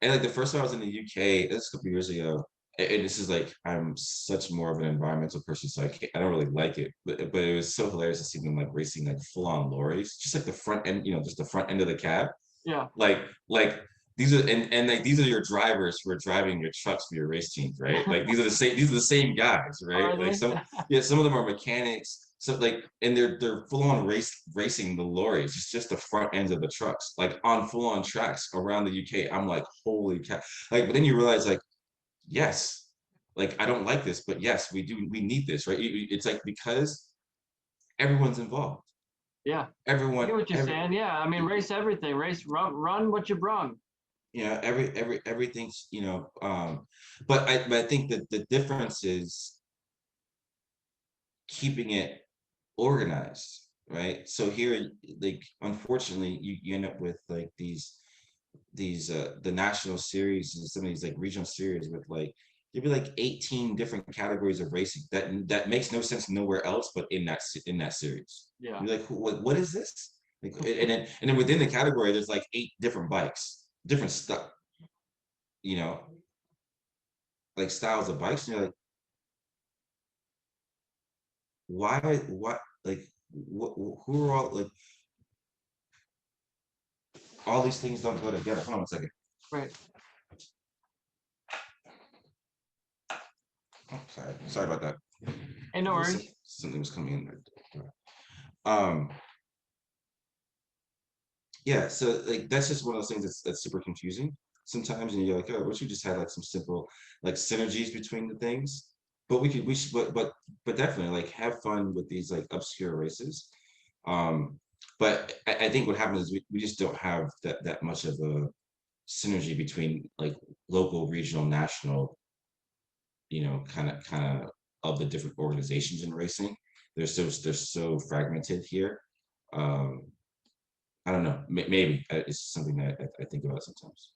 And like the first time I was in the UK, this was a couple years ago, and this is like I'm such more of an environmental person, so I don't really like it. But it was so hilarious to see them like racing like full on lorries, just like the front end, just the front end of the cab.
Yeah.
Like these are and like these are your drivers who are driving your trucks for your race teams, right? Like these are the same guys, right?
Are
Like
they?
some of them are mechanics. So like, and they're full on racing the lorries, just the front ends of the trucks, like on full on tracks around the UK. I'm like, holy cow! Like, but then you realize, like, yes, like I don't like this, but yes, we need this, right? It's like because everyone's involved.
Yeah, I
Everyone,
get what you're saying. Yeah, I mean, race everything. Run what you brung.
everything's, but I think that the difference is keeping it organized, right? So here, like, unfortunately, you end up with like these the national series and some of these like regional series with like there'd be like 18 different categories of racing that makes no sense nowhere else but in that series.
Yeah.
You're like, what is this? Like, and then within the category, there's like 8 different bikes, different stuff, you know, like styles of bikes. And you're like, why? What? Like, who are all like all these things don't go together? Hold on a second.
Right.
Oh, sorry about that.
Hey, no worries.
Something was coming in. Um, yeah, so like that's just one of those things that's super confusing sometimes, and you're like, oh, wish we just had like some simple like synergies between the things. But we should, but definitely like have fun with these like obscure races. But I think what happens is we just don't have that much of a synergy between like local, regional, national, kind of the different organizations in racing. They're so fragmented here. Um, I don't know. Maybe it's something that I think about sometimes.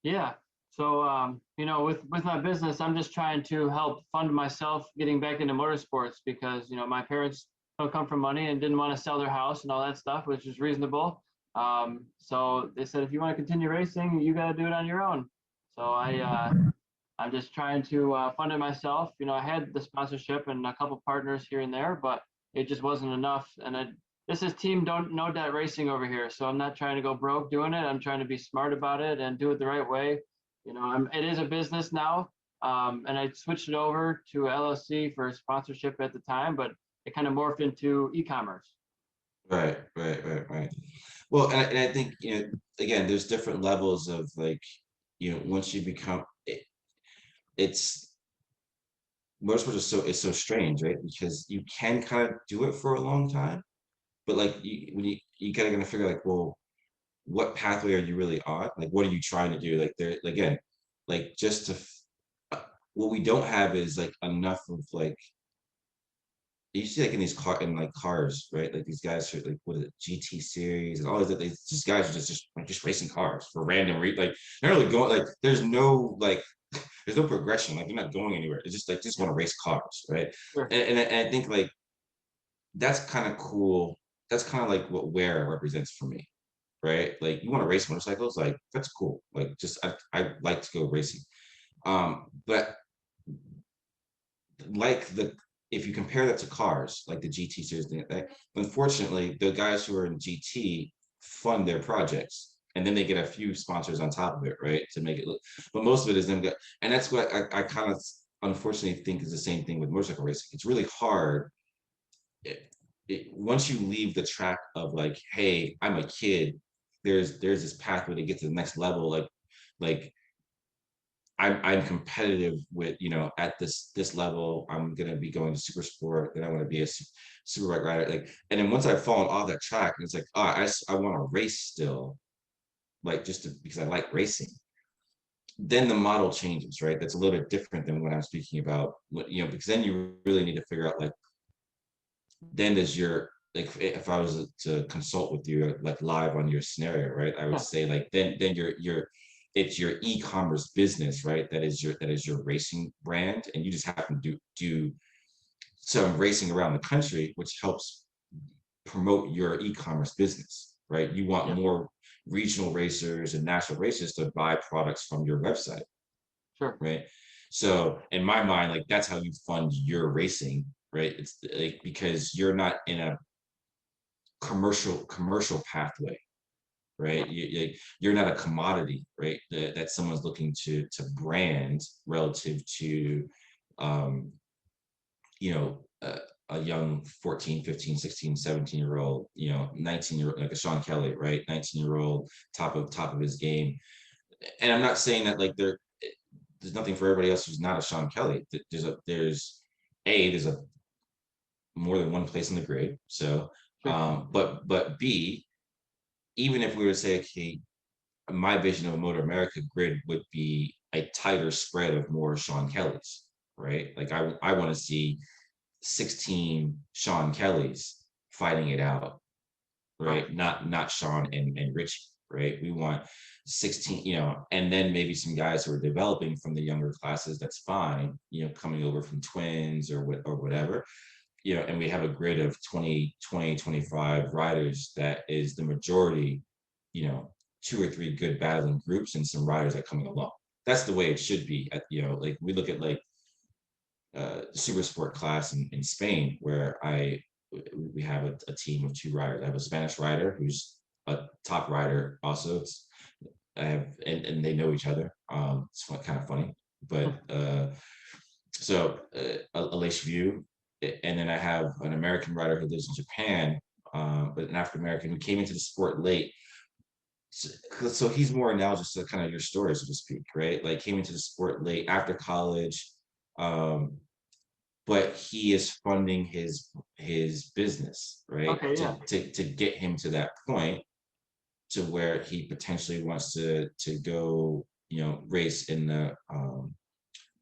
Yeah. So, with my business, I'm just trying to help fund myself getting back into motorsports because, my parents don't come from money and didn't want to sell their house and all that stuff, which is reasonable. So they said, if you want to continue racing, you got to do it on your own. So I'm just trying to fund it myself. I had the sponsorship and a couple partners here and there, but it just wasn't enough. And this is team don't no debt racing over here, so I'm not trying to go broke doing it. I'm trying to be smart about it and do it the right way. It is a business now, and I switched it over to LLC for sponsorship at the time, but it kind of morphed into e-commerce.
Right. Well, and I think, again, there's different levels of like, once you become it, it's motorsports is so strange, right? Because you can kind of do it for a long time, but like when you kind of gonna figure like, well, what pathway are you really on? Like, what are you trying to do? Like, there again, like what we don't have is like enough of like you see like in these cars, right? Like these guys are like what is it, GT series and all these just guys are just racing cars for random like they're not really going like there's no progression, like they're not going anywhere. It's just like just want to race cars, right?
Sure.
And I think like that's kind of cool. That's kind of like what wear represents for me, right? Like you want to race motorcycles, like that's cool. Like just I like to go racing. But like the if you compare that to cars, like the GT series, unfortunately, the guys who are in GT fund their projects, and then they get a few sponsors on top of it, right, to make it look. But most of it is them, and that's what I kind of unfortunately think is the same thing with motorcycle racing. It's really hard. Once you leave the track of like, hey, I'm a kid. There's this pathway to get to the next level, like I'm competitive with, at this level, I'm gonna be going to super sport, then I want to be a super bike rider. Like, and then once I've fallen off that track, it's like, oh, I want to race still, like because I like racing. Then the model changes, right? That's a little bit different than what I'm speaking about, because then you really need to figure out like, then does your like if I was to consult with you like live on your scenario, right? I would
Yeah.
say like then your it's your e-commerce business, right? That is your racing brand, and you just happen to do some racing around the country, which helps promote your e-commerce business, right? You want
Yeah.
more regional racers and national racers to buy products from your website,
Sure.
right? So in my mind, like that's how you fund your racing, right? It's like because you're not in a commercial pathway, right? You're not a commodity, right? That someone's looking to brand relative to, um, a young 14, 15, 16, 17 year old, 19 year old, like a Sean Kelly, right? 19-year old, top of his game. And I'm not saying that like there's nothing for everybody else who's not a Sean Kelly. There's a more than one place on the grid. So,
Sure.
but B, even if we were to say, okay, my vision of a Motor America grid would be a tighter spread of more Sean Kellys, right? Like I want to see 16 Sean Kellys fighting it out,
Right.
right? Not Sean and Richie, right? We want 16, and then maybe some guys who are developing from the younger classes, that's fine, coming over from twins or whatever, and we have a grid of 25 riders that is the majority, you know, two or three good battling groups and some riders that are coming along. That's the way it should be. Like we look at like super sport class in Spain, where we have a team of two riders. I have a Spanish rider who's a top rider also. I have and they know each other. It's kind of funny, but Alicia View, and then I have an American rider who lives in Japan, but an African American who came into the sport late. So he's more analogous to kind of your story, so to speak, right? Like came into the sport late after college, um, but he is funding his business, right?
Okay. Yeah.
To get him to that point to where he potentially wants to go, race in the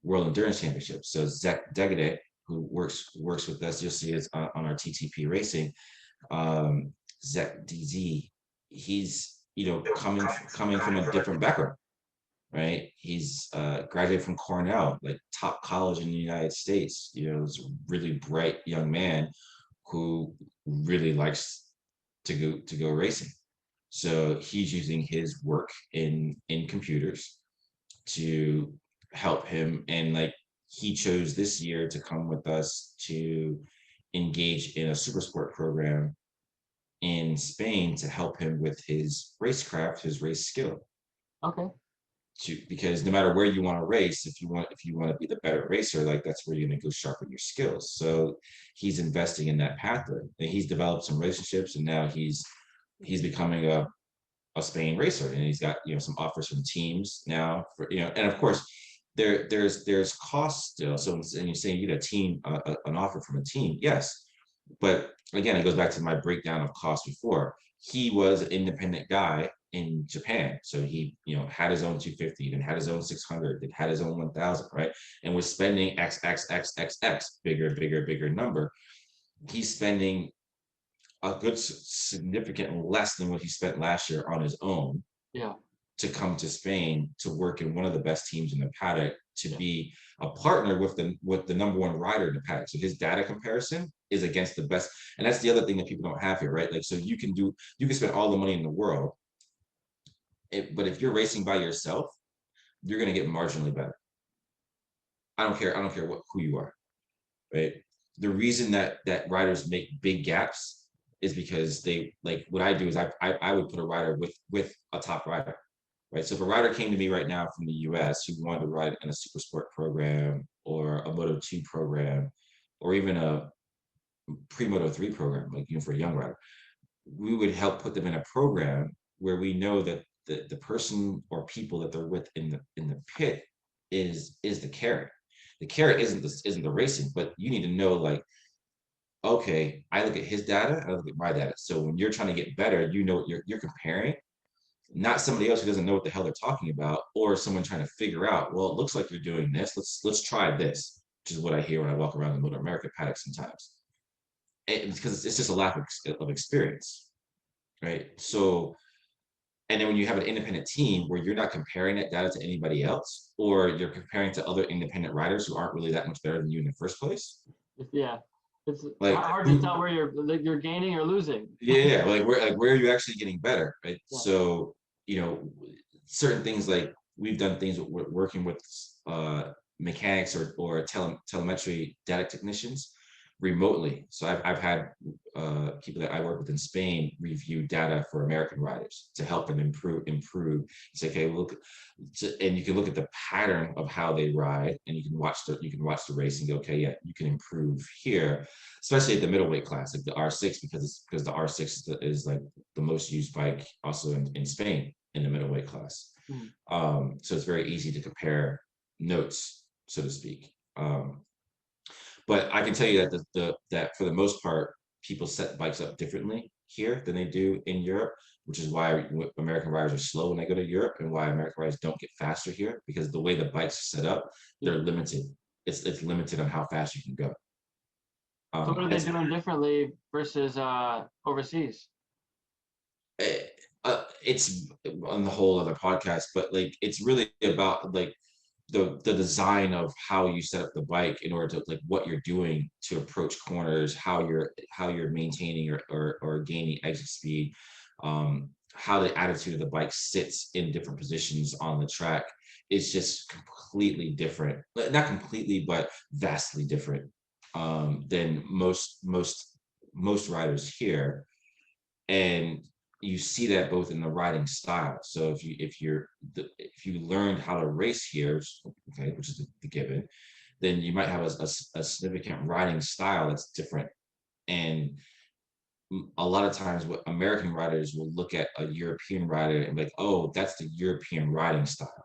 World Endurance Championship. So Zach Degade, who works with us, you'll see it on our TTP Racing. Zach DZ, he's coming from a different background, right? He's graduated from Cornell, like top college in the United States. Is a really bright young man who really likes to go racing. So he's using his work in computers to help him, and like he chose this year to come with us to engage in a super sport program in Spain to help him with his racecraft, his race skill.
Okay.
Because no matter where you want to race, if you want to be the better racer, like that's where you're going to go sharpen your skills. So he's investing in that pathway, and he's developed some relationships, and now he's becoming a Spain racer, and he's got some offers from teams now for and of course there's costs still. So and you're saying you get a team, an offer from a team, yes, but again it goes back to my breakdown of cost before. He was an independent guy in Japan, so he had his own 250, then had his own 600, then had his own 1000, right, and was spending x bigger number. he's spending a good significant less than what he spent last year on his own
Yeah.
to come to Spain to work in one of the best teams in the paddock, to
Yeah.
be a partner with the number one rider in the paddock. So his data comparison is against the best. And that's the other thing that people don't have here, right? Like, so you can spend all the money in the world, but if you're racing by yourself, you're going to get marginally better. I don't care who you are, right? The reason that riders make big gaps is because they, like, what I do is I would put a rider with a top rider, right? So if a rider came to me right now from the US who wanted to ride in a super sport program or a Moto2 program or even a pre-Moto3 program, like, for a young rider, we would help put them in a program where we know that the person or people that they're with in the pit is the carrot. The carrot isn't the racing, but you need to know, like, okay, I look at his data, I look at my data. So when you're trying to get better, you know what you're comparing, not somebody else who doesn't know what the hell they're talking about, or someone trying to figure out, well, it looks like you're doing this. Let's try this, which is what I hear when I walk around the Motor America paddock sometimes. Because it's just a lack of experience, right? So, and then when you have an independent team where you're not comparing that data to anybody else, or you're comparing to other independent riders who aren't really that much better than you in the first place,
Yeah. It's
like
hard to
who,
tell where you're gaining or losing.
yeah, like where are you actually getting better, right?
Yeah.
So, certain things, like we've done things working with mechanics or telemetry data technicians remotely. So I've had people that I work with in Spain review data for American riders to help them improve. It's like, okay, look, and you can look at the pattern of how they ride, and you can watch the race and go, okay, yeah, you can improve here, especially at the middleweight class, like the R6, because the R6 is like the most used bike also in Spain in the middleweight class.
Mm.
So it's very easy to compare notes, so to speak. But I can tell you that that for the most part, people set bikes up differently here than they do in Europe, which is why American riders are slow when they go to Europe, and why American riders don't get faster here, because the way the bikes are set up,
Yeah.
they're limited. It's limited on how fast you can go.
So what are they
That's
doing differently versus overseas?
eh, it's on the whole other podcast, but like it's really about like the design of how you set up the bike in order to, like, what you're doing to approach corners, how you're maintaining or gaining exit speed, how the attitude of the bike sits in different positions on the track is just completely different. Not completely, but vastly different, than most riders here. And you see that both in the riding style. So if you learned how to race here, okay, which is the given, then you might have a significant riding style that's different. And a lot of times, what American riders will look at a European rider and be like, oh, that's the European riding style,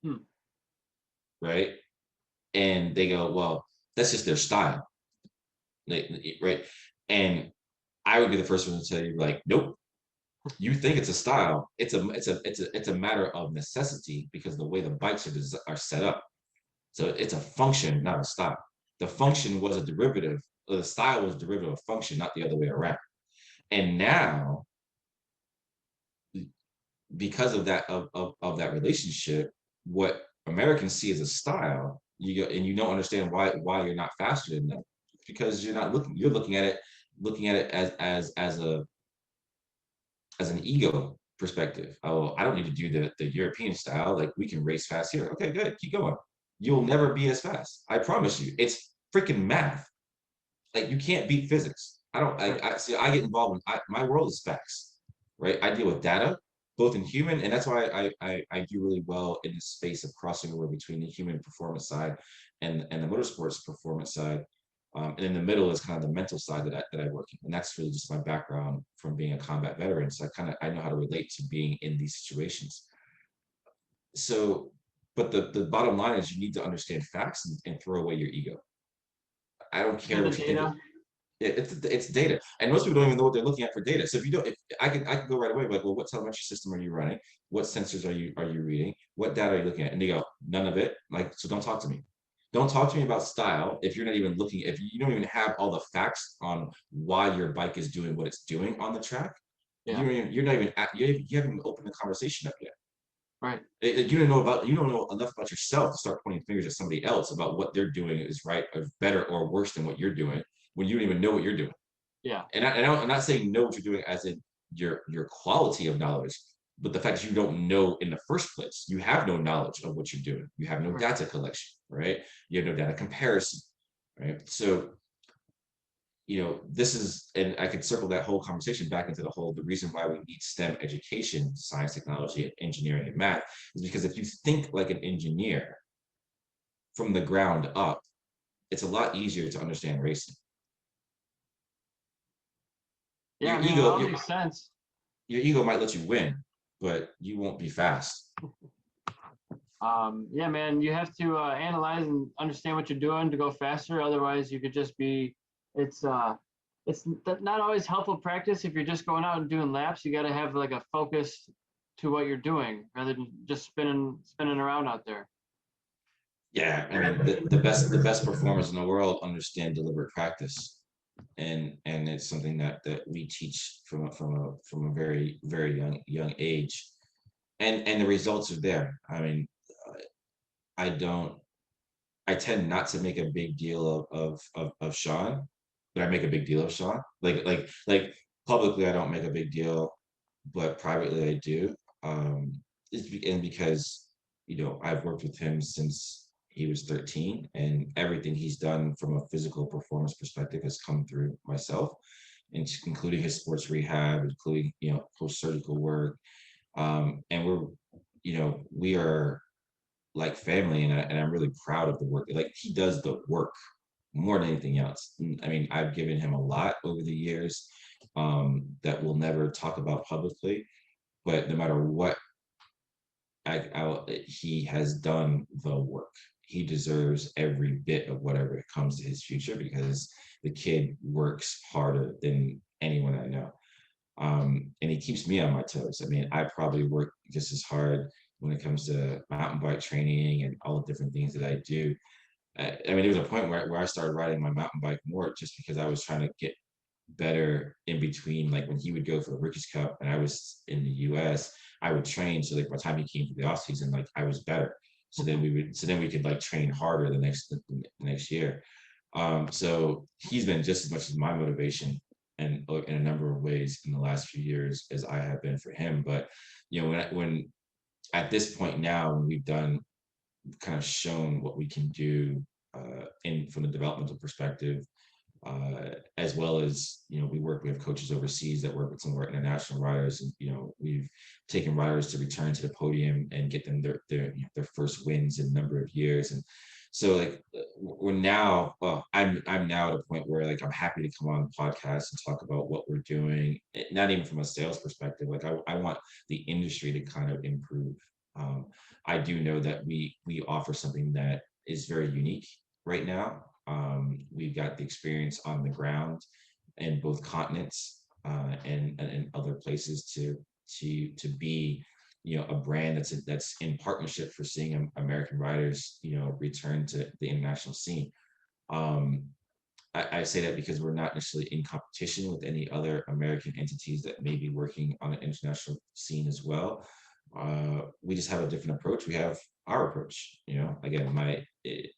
Hmm.
right? And they go, well, that's just their style, right? And I would be the first one to tell you, like, nope. You think it's a style. It's a matter of necessity, because the way the bikes are set up. So it's a function, not a style. The function was a derivative. The style was a derivative of function, not the other way around. And now, because of of that relationship, what Americans see as a style, you go and you don't understand why you're not faster than them, because you're looking at it as an ego perspective. Oh, I don't need to do the European style. Like, we can race fast here. Okay, good. Keep going. You'll never be as fast. I promise you. It's freaking math. Like, you can't beat physics. I don't.
Right.
I see. I get involved in. My world is facts, right? I deal with data, both in human, and that's why I do really well in the space of crossing over between the human performance side and the motorsports performance side. And in the middle is kind of the mental side that I work in, and that's really just my background from being a combat veteran. So I know how to relate to being in these situations. So, but the bottom line is, you need to understand facts and throw away your ego. I don't
And
care
the
what you think.
data.
It's data, and most people don't even know what they're looking at for data. So if you don't, if I can go right away, like, well, what telemetry system are you running? What sensors are you reading? What data are you looking at? And they go, none of it. Like, so don't talk to me. Don't talk to me about style if you're not even looking, if you don't even have all the facts on why your bike is doing what it's doing on the track.
Yeah,
You're not even you haven't even opened the conversation up yet.
right.
You don't know enough about yourself to start pointing fingers at somebody else about what they're doing is right or better or worse than what you're doing when you don't even know what you're doing.
Yeah,
I'm not saying know what you're doing as in your quality of knowledge, but the fact that you don't know in the first place, you have no knowledge of what you're doing. You have no
right.
data collection, right? You have no data comparison, right? So this is, and I could circle that whole conversation back into the reason why we need STEM education, science, technology, engineering, and math, is because if you think like an engineer from the ground up, it's a lot easier to understand racing.
Yeah,
Your
I mean, it
ego,
all makes sense.
your ego might let you win, but you won't be fast.
Yeah, man, you have to analyze and understand what you're doing to go faster. Otherwise, you could just be. It's not always helpful practice if you're just going out and doing laps. You got to have like a focus to what you're doing rather than just spinning around out there.
Yeah, I mean the best performers in the world understand deliberate practice, and it's something that we teach from a very young age, and the results are there. I mean, I don't. I tend not to make a big deal of Sean, but I make a big deal of Sean. Like publicly, I don't make a big deal, but privately I do. And because I've worked with him since he was 13, and everything he's done from a physical performance perspective has come through myself, and including his sports rehab, including post surgical work. And we are like family, and I'm really proud of the work. Like he does the work more than anything else. I mean, I've given him a lot over the years that we'll never talk about publicly, but no matter what, he has done the work. He deserves every bit of whatever it comes to his future because the kid works harder than anyone I know. And he keeps me on my toes. I mean, I probably work just as hard when it comes to mountain bike training and all the different things that I do. I mean, there was a point where I started riding my mountain bike more just because I was trying to get better in between. Like when he would go for the Rookies Cup and I was in the US, I would train. So like by the time he came for the off season, like I was better. So then we could like train harder the next year. So he's been just as much as my motivation and in a number of ways in the last few years as I have been for him. But when at this point now, when we've done kind of shown what we can do in from the developmental perspective, as well as we have coaches overseas that work with some of our international riders, and we've taken riders to return to the podium and get them their first wins in a number of years. And so like we're now, well, I'm now at a point where like I'm happy to come on the podcast and talk about what we're doing, not even from a sales perspective. Like I want the industry to kind of improve. I do know that we offer something that is very unique right now. We've got the experience on the ground in both continents, and other places to be a brand that's in partnership for seeing American riders return to the international scene. Um, I say that because we're not necessarily in competition with any other American entities that may be working on an international scene as well. We just have a different approach. We have our approach. Again,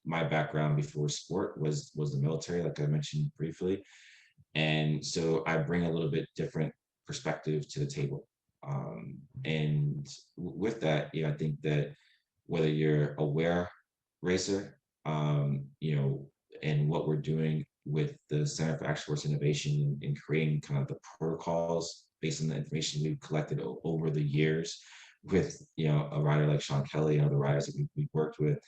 my background before sport was the military, like I mentioned briefly, and so I bring a little bit different perspective to the table. And with that, I think that whether you're aware racer, and what we're doing with the Center for Action Sports Innovation in creating kind of the protocols based on the information we've collected over the years with a rider like Sean Kelly and other riders that we've worked with.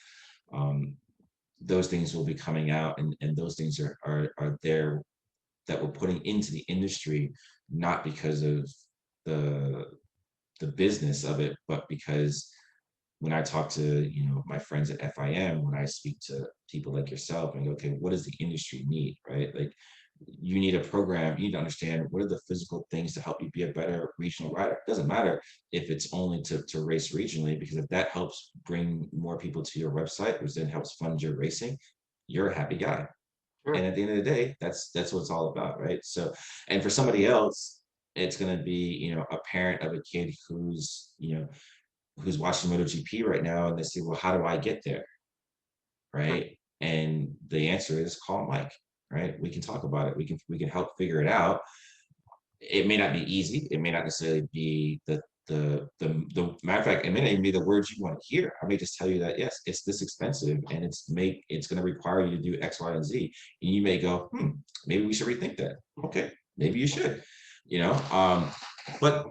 Those things will be coming out, and those things are there that we're putting into the industry, not because of the the business of it, but because when I talk to my friends at FIM, when I speak to people like yourself and go, okay, what does the industry need, right? Like you need a program. You need to understand what are the physical things to help you be a better regional rider. It doesn't matter if it's only to race regionally, because if that helps bring more people to your website, which then helps fund your racing, you're a happy guy. And
Sure.
at the end of the day, that's what it's all about, right? So, and for somebody else, it's going to be, a parent of a kid who's watching MotoGP right now, and they say, well, how do I get there?
Sure.
Right? And the answer is call Mike, right? We can talk about it. We can help figure it out. It may not be easy. It may not necessarily be the matter of fact, it may not even be the words you want to hear. I may just tell you that yes, it's this expensive and it's going to require you to do X, Y, and Z. And you may go, maybe we should rethink that. Okay, maybe you should, but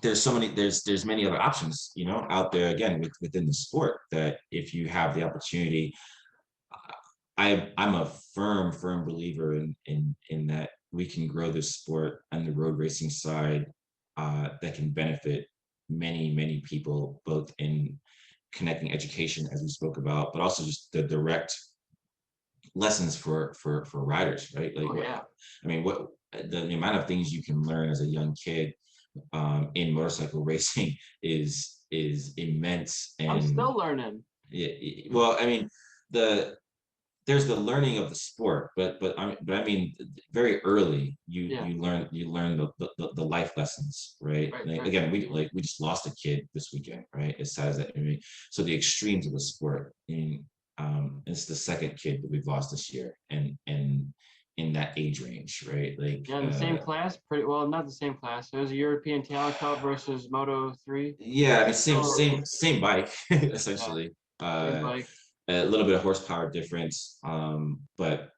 there's many other options, out there again within the sport, that if you have the opportunity, I'm a firm believer in that we can grow this sport on the road racing side, that can benefit many people, both in connecting education, as we spoke about, but also just the direct lessons for riders, right? Like
Oh yeah.
what the amount of things you can learn as a young kid, in motorcycle racing is immense.
I'm
And
still learning.
well, I mean, the there's the learning of the sport, but I mean, very early
Yeah.
you learn the life lessons, right?
Right.
Like,
Right.
again, we just lost a kid this weekend, right? As sad as that may be. So the extremes of the sport, it's the second kid that we've lost this year, and in that age range, right? Like,
Yeah, in the same class, pretty well, not the same class. It was a European Talent Cup versus Moto 3.
yeah, I mean, same
So,
same same bike
yeah,
essentially.
same bike.
A little bit of horsepower difference, but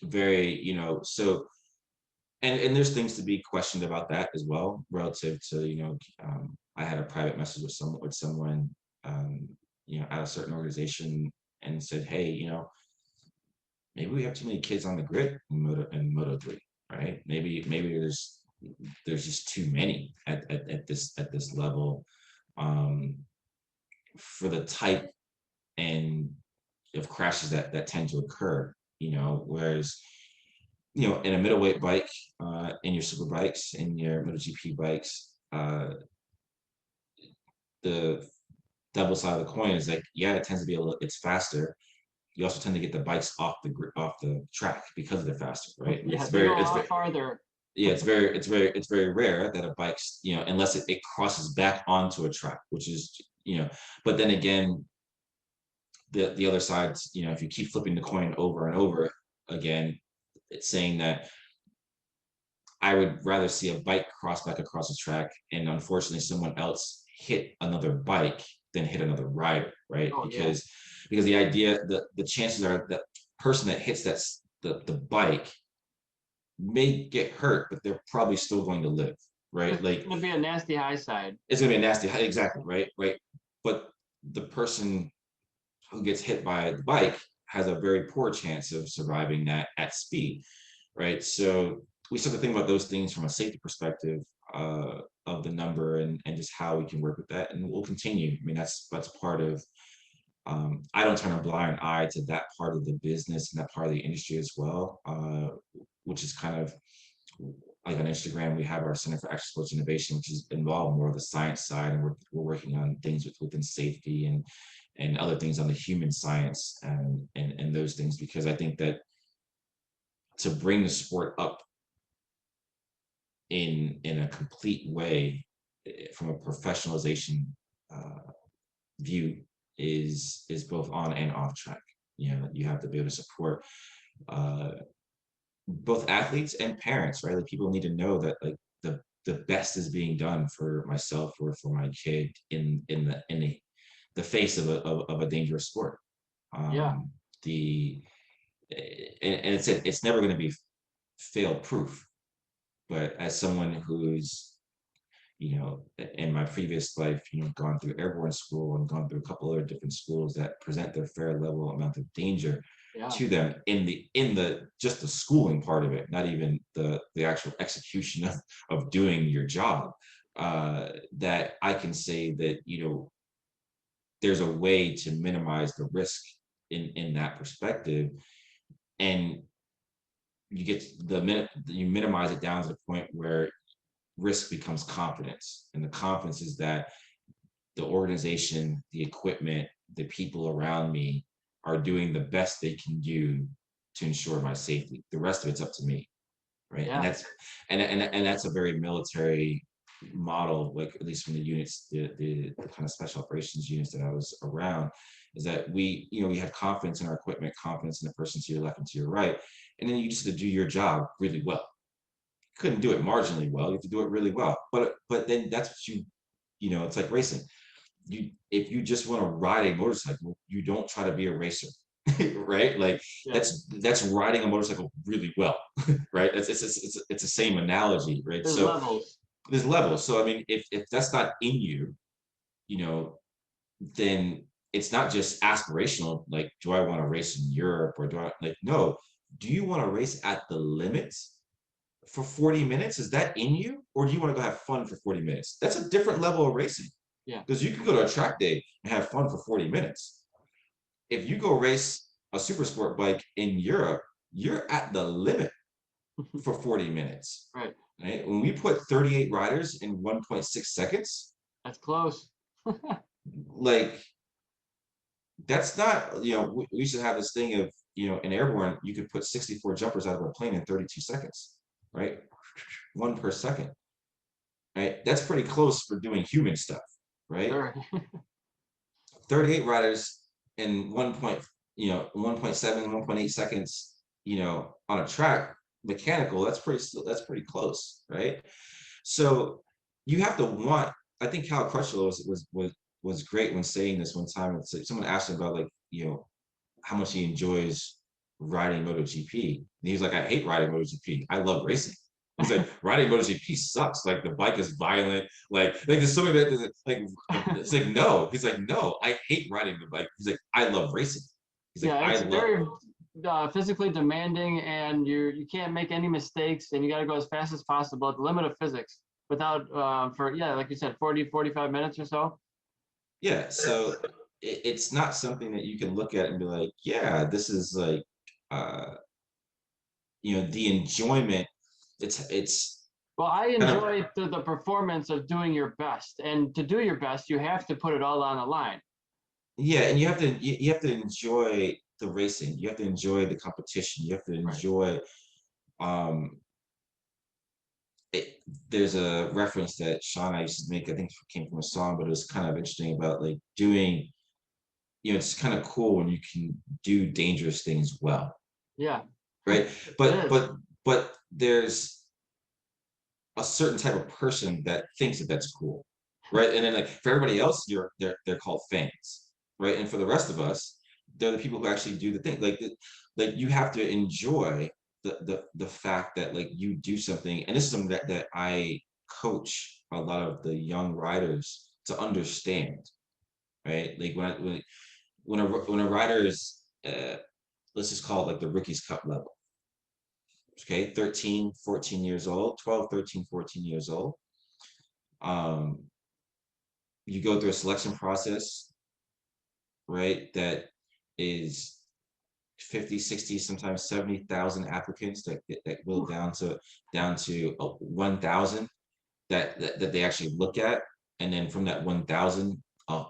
very, so, and there's things to be questioned about that as well, relative to, I had a private message with someone, um, at a certain organization, and said, hey, maybe we have too many kids on the grid in Moto 3, right? Maybe there's just too many at this level, um, for the type and of crashes that tend to occur. Whereas, in a middleweight bike, in your super bikes, in your MotoGP bikes, the double side of the coin is like, yeah, it tends to be it's faster. You also tend to get the bikes off the track because they're faster, right?
Yeah, they go a lot farther.
Yeah, it's very rare that a bike's, unless it crosses back onto a track, which is, but then again, the other side, if you keep flipping the coin over and over again, it's saying that I would rather see a bike cross back across the track, and unfortunately someone else hit another bike than hit another rider, right?
Oh yeah.
Because the idea, the chances are that person that hits the bike may get hurt, but they're probably still going to live, right?
It's
Like,
gonna be a nasty high side.
it's gonna be a nasty, exactly, right. But the person who gets hit by the bike has a very poor chance of surviving that at speed, right? So we start to think about those things from a safety perspective, of the number, and just how we can work with that, and we'll continue. I mean, that's part of. I don't turn a blind eye to that part of the business and that part of the industry as well, which is kind of like on Instagram. We have our Center for Action Sports Innovation, which is involved more of the science side, and we're working on things within safety and other things on the human science, and those things, because I think that to bring the sport up in a complete way, from a professionalization, view, is both on and off track. You have to be able to support, uh, both athletes and parents, right? Like, people need to know that, like, the best is being done for myself or for my kid in the face of a dangerous sport.
Yeah.
Um, the and it's never going to be fail proof, but as someone who's, in my previous life, gone through airborne school and gone through a couple other different schools that present their fair level amount of danger
Yeah.
to them in the just the schooling part of it, not even the actual execution of doing your job. That I can say that, there's a way to minimize the risk in that perspective, and you get the minute you minimize it down to the point where risk becomes confidence, and the confidence is that the organization, the equipment, the people around me are doing the best they can do to ensure my safety. The rest of it's up to me, right? And
Yeah.
that's and that's a very military model, like at least from the units, the kind of special operations units that I was around, is that we had confidence in our equipment, confidence in the person to your left and to your right, and then you just have to do your job really well. You couldn't do it marginally well; you have to do it really well. But then that's what it's like racing. If you just want to ride a motorcycle, you don't try to be a racer. Right? Like
Yeah.
that's riding a motorcycle really well. Right? It's the same analogy, right?
There's
So
levels.
there's levels. So I mean, if that's not in you, you know, then it's not just aspirational, like, do I want to race in Europe, or do I, like, no, do you want to race at the limits for 40 minutes? Is that in you? Or do you want to go have fun for 40 minutes? That's a different level of racing.
Yeah.
Because you can go to a track day and have fun for 40 minutes. If you go race a super sport bike in Europe, you're at the limit for 40 minutes.
Right.
Right? When we put 38 riders in 1.6 seconds,
That's close.
like, that's not, we used to have this thing of, in airborne, you could put 64 jumpers out of a plane in 32 seconds, right? One per second, right? That's pretty close for doing human stuff, right?
Sure.
38 riders in 1.7, 1.8 seconds, on a track, mechanical, that's pretty close, right? So you have to want, I think Cal Crutchlow was great when saying this one time. It's like someone asked him about, like, how much he enjoys riding MotoGP. And he was like, I hate riding MotoGP. I love racing. He's like, riding MotoGP sucks. Like, the bike is violent. Like there's so many that, like, it's like, no. He's like, no, I hate riding the bike. He's like, I love racing. He's like,
Yeah,
I
it's
love.
very physically demanding, and you can't make any mistakes, and you got to go as fast as possible at the limit of physics without for yeah, like you said, 40-45 minutes or so.
Yeah. So it's not something that you can look at and be like, yeah, this is like, uh, the enjoyment. It's
Well, I
kind of,
enjoy the performance of doing your best, and to do your best, you have to put it all on the line.
yeah, and you have to enjoy the racing. You have to enjoy the competition. You have to
Right.
enjoy. Um, it, there's a reference that Sean and I used to make. I think it came from a song, but it was kind of interesting about, like, doing. It's kind of cool when you can do dangerous things well,
Yeah,
right?
it
But
is.
but but there's a certain type of person that thinks that that's cool, right? And then, like, for everybody else, they're called fans, right? And for the rest of us, they're the people who actually do the thing. Like, you have to enjoy the fact that, like, you do something, and this is something that I coach a lot of the young riders to understand, right? Like, when a rider is, let's just call it like the rookies cup level, okay, 13, 14 years old, 12, 13, 14 years old. um you go through a selection process, right, that is 50, 60, sometimes 70,000 applicants, that will
Oof.
down to 1,000 that they actually look at, and then from that 1,000,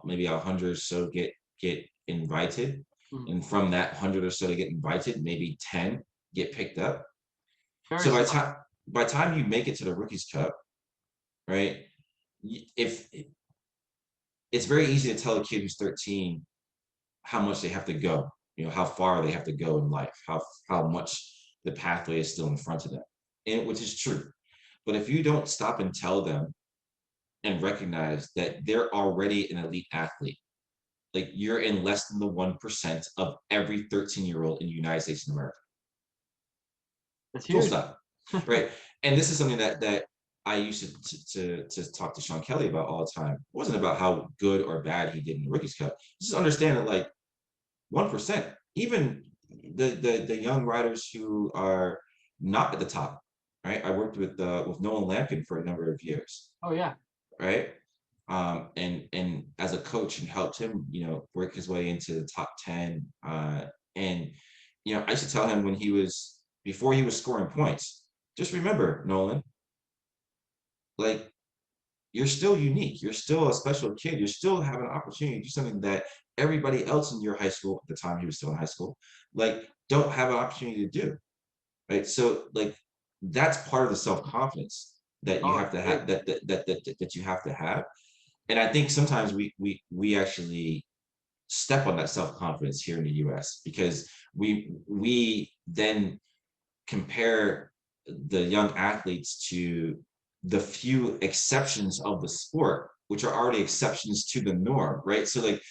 maybe 100 or so get invited,
Mm.
and from that 100 or so to get invited, maybe 10 get picked up.
Very
So
select.
by time you make it to the rookies cup, right, if it's very easy to tell a kid who's 13 how much they have to go, how far they have to go in life, how much the pathway is still in front of them, and which is true. But if you don't stop and tell them and recognize that they're already an elite athlete, like, you're in less than the 1% of every 13-year-old in the United States of America.
That's
Full
huge.
stop. Right. And this is something that I used to talk to Sean Kelly about all the time. It wasn't about how good or bad he did in the Rookies Cup. Just understand that, like, 1%, even the young riders who are not at the top, right? I worked with Nolan Lampkin for a number of years,
Oh yeah.
right? And as a coach, and helped him, work his way into the top 10. And I used to tell him when he was before he was scoring points. Just remember, Nolan, like you're still unique. You're still a special kid. You still have an opportunity to do something that everybody else in your high school at the time he was still in high school, like don't have an opportunity to do. Right. So like that's part of the self-confidence that you
Oh,
have to
big.
have that you have to have. And I think sometimes we actually step on that self-confidence here in the US because we then compare the young athletes to the few exceptions of the sport, which are already exceptions to the norm, right? So like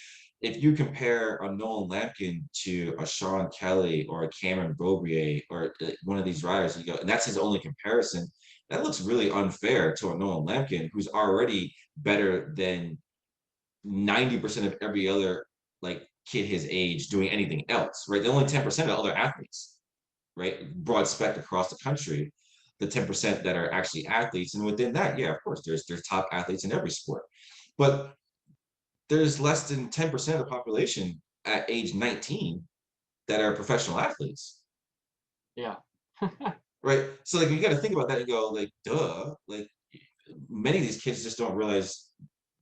if you compare a Nolan Lampkin to a Sean Kelly or a Cameron Beaubier or one of these riders, you go, and that's his only comparison, that looks really unfair to a Nolan Lampkin who's already better than 90% of every other like kid his age doing anything else, right? The only 10% of other athletes, right? Broad spec across the country, the 10% that are actually athletes. And within that, yeah, of course, there's top athletes in every sport. But there's less than 10% of the population at age 19 that are professional athletes.
Yeah.
Right. So like you got to think about that and go, like, duh, like many of these kids just don't realize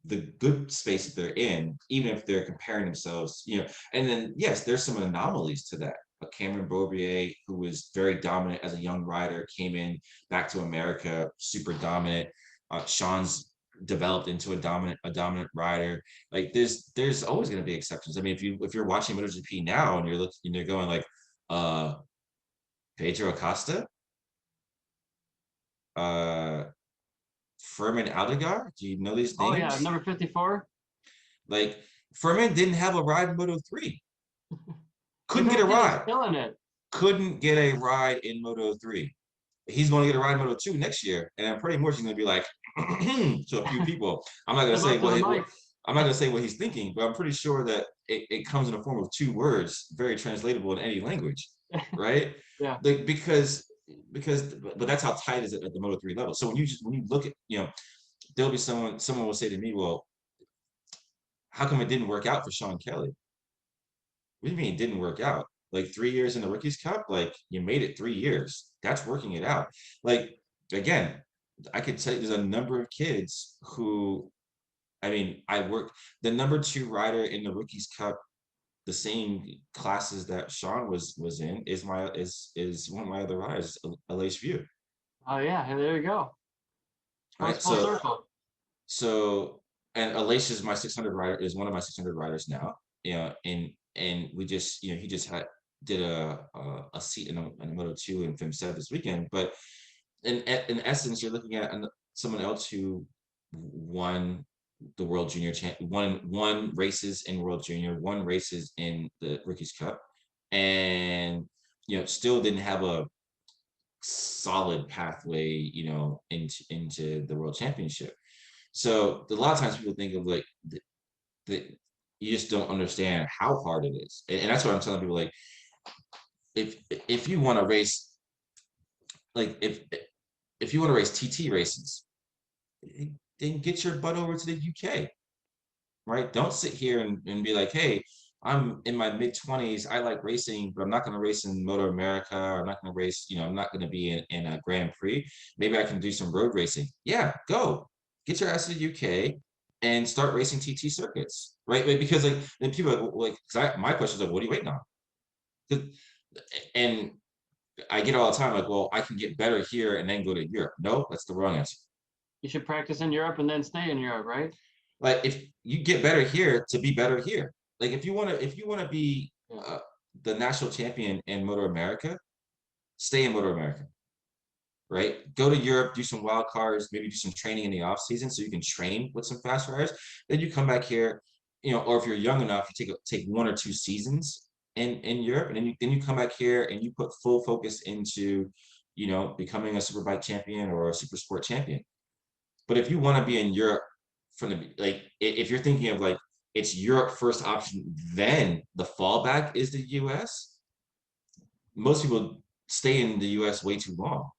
the good space that they're in, even if they're comparing themselves, and then yes, there's some anomalies to that. But Cameron Beaubier, who was very dominant as a young rider, came in back to America, super dominant. Sean's developed into a dominant rider. Like there's always going to be exceptions. I mean, if you're watching MotoGP now and you're looking and you're going like Pedro Acosta, uh Furman Aldegar, do you know these
Oh yeah,
names?
number 54.
Like Furman didn't have a ride in Moto 3.
But
Couldn't get a
that kid is
ride.
killing it.
Couldn't get a ride in Moto 3. He's going to get a ride in Moto 2 next year. And I'm pretty much he's going to be like to a few people. I'm not going to
Step
say
up to the
what
mic.
I'm not going to say what he's thinking, but I'm pretty sure that it comes in the form of two words, very translatable in any language, right?
Yeah.
Like but that's how tight is it at the Moto 3 level. So when you look at, there'll be someone will say to me, well, how come it didn't work out for Sean Kelly? What do you mean it didn't work out? Like 3 years in the Rookies Cup, like you made it 3 years. That's working it out. Like again, I could tell you there's a number of kids who, I mean, I worked the number two rider in the Rookies Cup, the same classes that Sean was in, is one of my other riders, Aleix View.
Oh yeah, and there you go. Comes
Right.
full
So
circle.
so and Aleix is my 600 rider, is one of my 600 riders now. And we just, he just did a seat in a Moto 2 in FIM7 this weekend. But in essence, you're looking at someone else who won the World Junior won races in World Junior, won races in the Rookies Cup, and still didn't have a solid pathway, into the World Championship. So a lot of times people think of like the you just don't understand how hard it is, and that's what I'm telling people. Like if you want to race, like if you want to race TT races, then get your butt over to the UK, right? Don't sit here and be like, hey, I'm in my mid-20s. I like racing, but I'm not going to race in Moto America. I'm not going to race, I'm not going to be in a Grand Prix. Maybe I can do some road racing. Yeah, go. Get your ass to the UK and start racing TT circuits, right? Because like then people are like my question is like, what are you waiting on? And I get all the time like, well, I can get better here and then go to Europe. No, that's the wrong answer.
You should practice in Europe and then stay in Europe, right?
Like if you get better here to be better here. Like if you want to be
Yeah.
the national champion in Motor America, stay in Motor America, right? Go to Europe, do some wild cards, maybe do some training in the off season so you can train with some fast riders. Then you come back here, or if you're young enough, you take 1 or 2 seasons in Europe, and then you come back here and you put full focus into, becoming a superbike champion or a super sport champion. But if you want to be in Europe from the like, if you're thinking of like it's Europe first option, then the fallback is the US. Most people stay in the US way too long.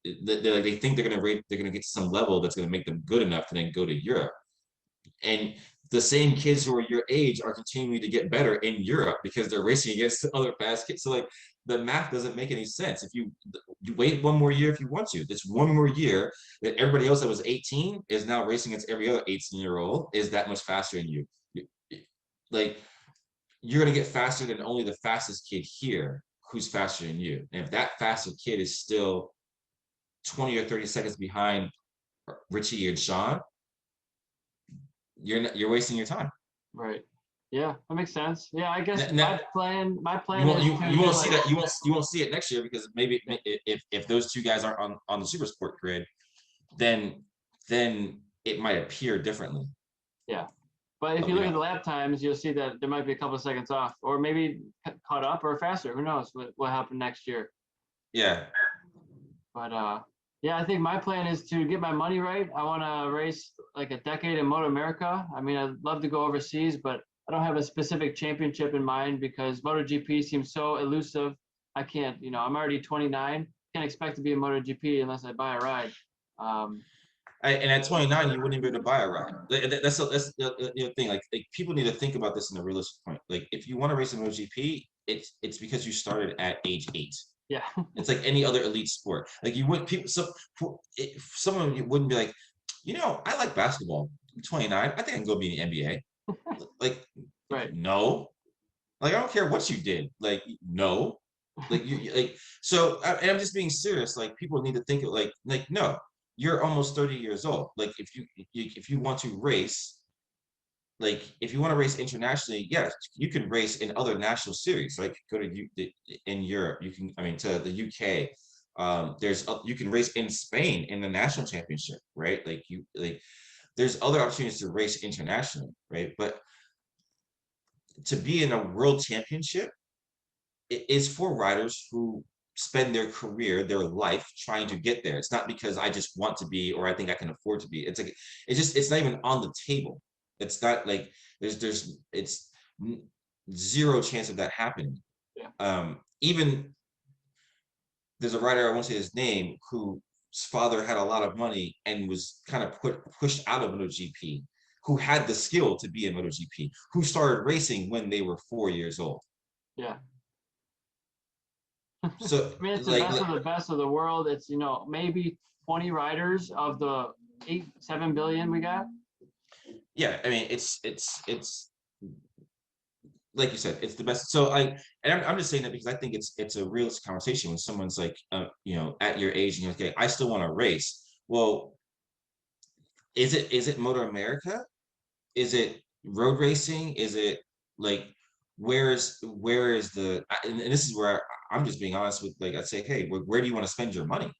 They think they're gonna get to some level that's gonna make them good enough to then go to Europe. And the same kids who are your age are continuing to get better in Europe because they're racing against other fast kids. So like the math doesn't make any sense. If you wait one more year if you want to, it's one more year that everybody else that was 18 is now racing against every other 18-year-old is that much faster than you. Like you're gonna get faster than only the fastest kid here who's faster than you. And if that faster kid is still 20 or 30 seconds behind Richie and Sean, you're wasting your time.
Right. Yeah, that makes sense. Yeah, I guess
Now,
my
you
plan
won't
is
you,
to
you
get
won't see
like,
that you won't see it next year because maybe if those two guys aren't on the super sport grid, then it might appear differently.
yeah. But if
But
you
we
look at
don't.
the lap times, you'll see that there might be a couple of seconds off, or maybe caught up or faster. Who knows what happened next year?
Yeah.
But yeah, I think my plan is to get my money right. I want to race like a decade in Moto America. I mean, I'd love to go overseas, but I don't have a specific championship in mind because MotoGP seems so elusive. I can't, I'm already 29. Can't expect to be in MotoGP unless I buy a ride. Um,
And at 29, you wouldn't be able to buy a ride. That's the thing. Like people need to think about this in a realistic point. Like if you want to race in MotoGP, it's because you started at age 8.
yeah,
It's like any other elite sport. Like you wouldn't people. So some of you wouldn't be like, I like basketball. I'm 29. I think I can go be in the NBA. Like
right.
no. Like I don't care what you did. Like no. Like you like so. And I'm just being serious. Like people need to think of like no. You're almost 30 years old. Like if you want to race, like if you want to race internationally, yes, you can race in other national series. Like go to in Europe, you can. I mean, to the UK. There's you can race in Spain in the national championship, right? There's other opportunities to race internationally, right? But to be in a world championship is for riders who spend their career, their life trying to get there. It's not because I just want to be or I think I can afford to be. It's like it's not even on the table. It's not like it's zero chance of that happening.
Yeah.
Even there's a writer, I won't say his name, whose father had a lot of money and was kind of pushed out of MotoGP, who had the skill to be in MotoGP, who started racing when they were 4 years old.
Yeah.
So
I mean, it's the
like
best of the world. It's, maybe 20 riders of the 7 billion we got.
yeah, I mean it's like you said, it's the best. So I'm just saying that because I think it's a real conversation when someone's like at your age and you're like, okay, I still want to race. Well, is it Motor America? Is it road racing? Is it like where is the and this is where I'm just being honest with like I'd say, hey, where do you want to spend your money?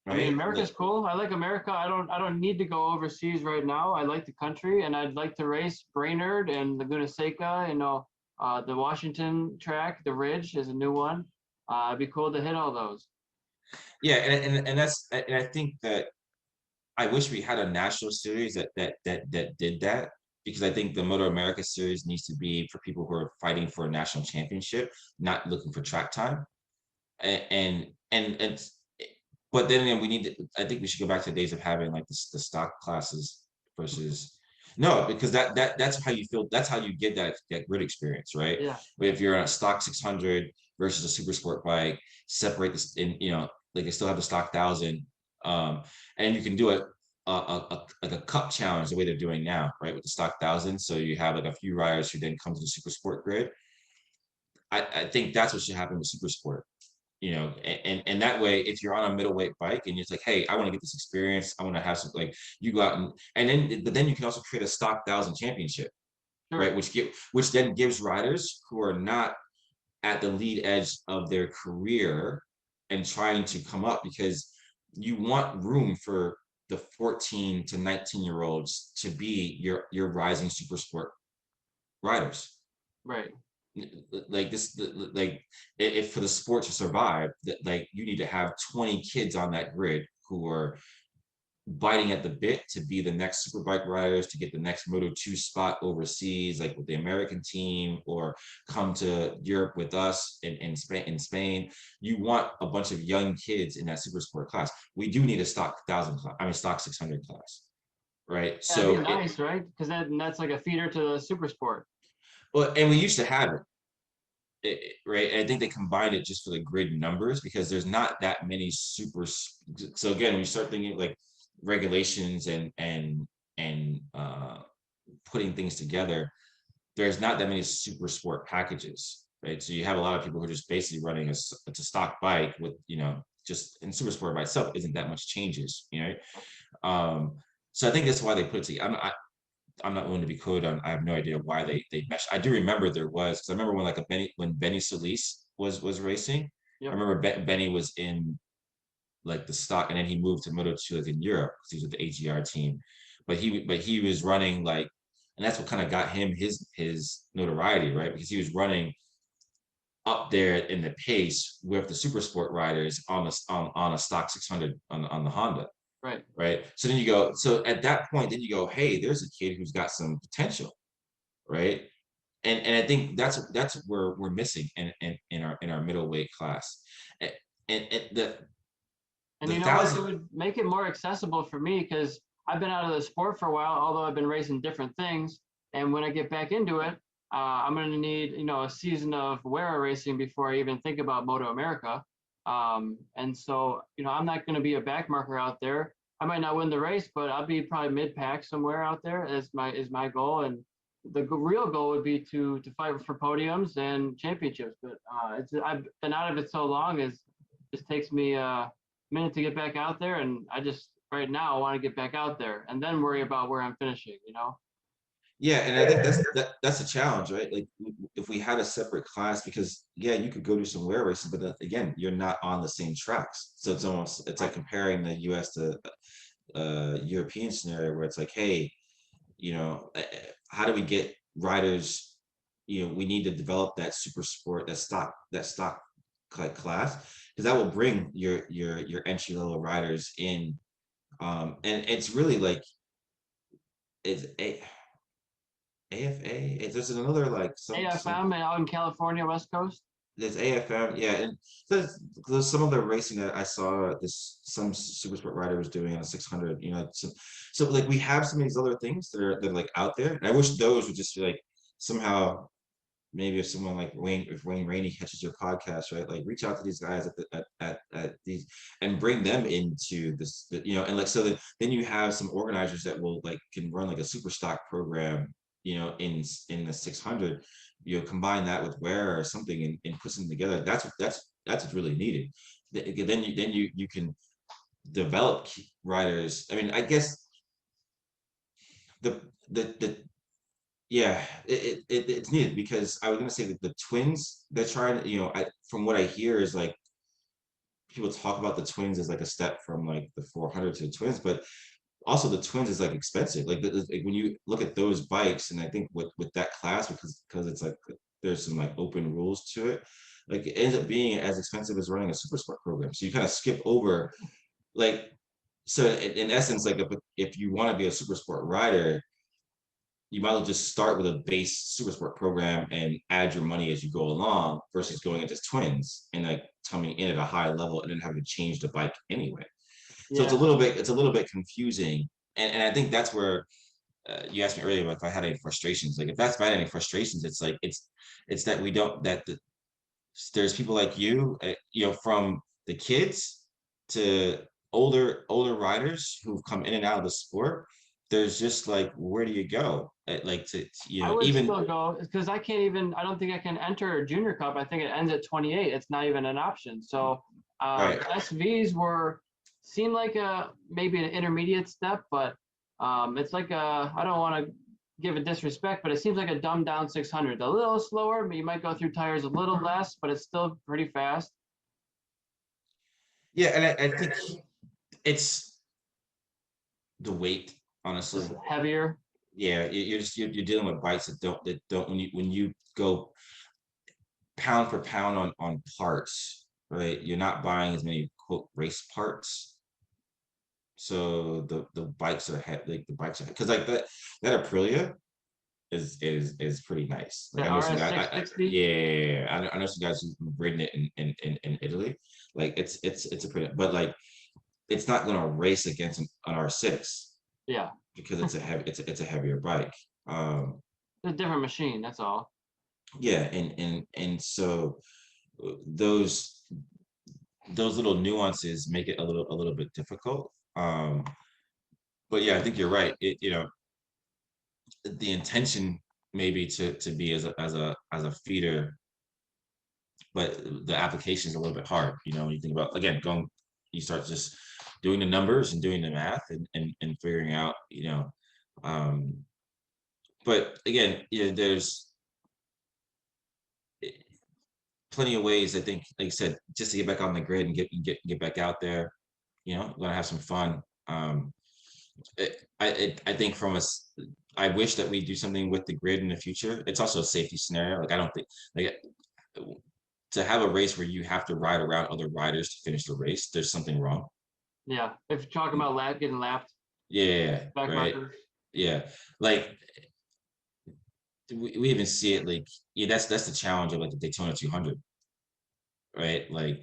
I mean,
Right?
America's
Like
cool. I like America. I don't need to go overseas right now. I like the country, and I'd like to race Brainerd and Laguna Seca. The Washington track, the Ridge is a new one. It'd be cool to hit all those.
yeah, and that's and I think that I wish we had a national series that did that because I think the Moto America series needs to be for people who are fighting for a national championship, not looking for track time. And but then again, we need to. I think we should go back to the days of having like the stock classes versus no, because that's how you feel. That's how you get that grid experience, right?
Yeah,
But if you're on a stock 600 versus a super sport bike, separate this in like they still have the stock 1,000, and you can do it like a cup challenge the way they're doing now, right? With the stock 1,000, so you have like a few riders who then come to the super sport grid. I think that's what should happen with super sport, and that way, if you're on a middleweight bike and you're like, hey, I want to get this experience, I want to have some like you go out and then but then you can also create a stock 1,000 championship,
sure.
right? Which then gives riders who are not at the lead edge of their career and trying to come up because you want room for the 14 to 19-year-olds to be your rising super sport riders.
Right.
Like this like if for the sport to survive that like you need to have 20 kids on that grid who are biting at the bit to be the next superbike riders to get the next Moto2 spot overseas like with the American team or come to Europe with us in Spain. You want a bunch of young kids in that super sport class. We do need a stock 1,000 class, I mean stock 600 class. right?
Yeah, it'd be
So
nice, right? Because that's like a feeder to the super sport.
well, and we used to have right? And I think they combined it just for the grid numbers because there's not that many so again, when you start thinking like regulations and putting things together, there's not that many super sport packages, right? So you have a lot of people who are just basically running it's a stock bike with, just in super sport by itself isn't that much changes, um so I think that's why they put it together. I'm not willing to be coded on. I have no idea why they meshed. I do remember there was, because I remember when when Benny Solis was racing. I
Yep.
remember Benny was in like the stock, and then he moved to Moto2 like in Europe because he was with the AGR team. But he was running like, and that's what kind of got him his notoriety, right? Because he was running up there in the pace with the super sport riders on a stock 600 on the Honda,
Right.
right? So at that point, then you go, hey, there's a kid who's got some potential, right? And I think that's where we're missing in our middleweight class, and
And
the
you know what? It
thousand,
would make it more accessible for me because I've been out of the sport for a while, although I've been racing different things. And when I get back into it, I'm going to need, a season of WERA racing before I even think about Moto America. And so, I'm not going to be a back marker out there. I might not win the race, but I'll be probably mid pack somewhere out there is my goal. And the real goal would be to fight for podiums and championships. But I've been out of it so long, it just takes me minute to get back out there, and I just right now I want to get back out there and then worry about where I'm finishing.
yeah, and I think that's a challenge, right? Like if we had a separate class, because yeah, you could go do some wear races, but again, you're not on the same tracks, so it's like
Right.
comparing the U.S. to European scenario where it's like, hey, how do we get riders? We need to develop that super sport, that stock class, because that will bring your entry level riders in. And it's really like it's AFA. There's another like some
AFM and out in California, West Coast.
there's AFM, yeah, and there's some of the racing that I saw some super sport rider was doing on a 600. So like we have some of these other things that are like out there, and I wish those would just like somehow, maybe if someone like if Wayne Rainey catches your podcast, right, like reach out to these guys at these and bring them into this, and like so that then you have some organizers that will like can run like a super stock program, in the 600, combine that with wear or something and put something together. That's what's really needed. Then you can develop riders. I mean, I guess the yeah, it's needed because I was gonna say that the twins they're trying, from what I hear is like people talk about the twins as like a step from like the 400 to the twins, but also the twins is like expensive. Like when you look at those bikes, and I think with that class, because it's like there's some like open rules to it, like it ends up being as expensive as running a super sport program. So you kind of skip over like, so in essence, like if you want to be a super sport rider, you might as well just start with a base super sport program and add your money as you go along versus going into twins and like coming in at a high level and then having to change the bike anyway. So
Yeah.
it's a little bit confusing. And I think that's where you asked me earlier if I had any frustrations. Like if I had any frustrations, it's like it's that we don't that there's people like you, from the kids to older riders who've come in and out of the sport. There's just like, where do you go? Like
I would
even
still go because I don't think I can enter Junior Cup. I think it ends at 28. It's not even an option. So
right.
SVs seem like maybe an intermediate step, but it's like I don't want to give it disrespect, but it seems like a dumbed down 600. A little slower, but you might go through tires a little less, but it's still pretty fast.
Yeah, and I think it's the weight, honestly.
Just heavier.
Yeah, you're dealing with bikes that don't when you go pound for pound on parts, right? You're not buying as many quote race parts. So the bikes are like the bikes are because like that Aprilia is pretty nice. Like
The
I know some
RS
guys,
660.
yeah, I know some guys who've ridden it in Italy. Like it's a pretty, but like it's not gonna race against an R6.
Yeah.
because it's a heavier bike.
It's a different machine, that's all.
Yeah, and so those those little nuances make it a little bit difficult. But yeah, I think you're right. The intention maybe to be as a feeder, but the application is a little bit hard. When you think about, again, you start just doing the numbers and doing the math and figuring out, um, but again, there's plenty of ways. I think, like I said, just to get back on the grid and get back out there. Want to have some fun. I think I wish that we do something with the grid in the future. It's also a safety scenario. Like, I don't think, like, to have a race where you have to ride around other riders to finish the race, there's something wrong.
Yeah, if you're talking about getting lapped,
Yeah,
back
right.
markers.
Yeah, like we even see it. Like, yeah, that's the challenge of like the Daytona 200, right? Like,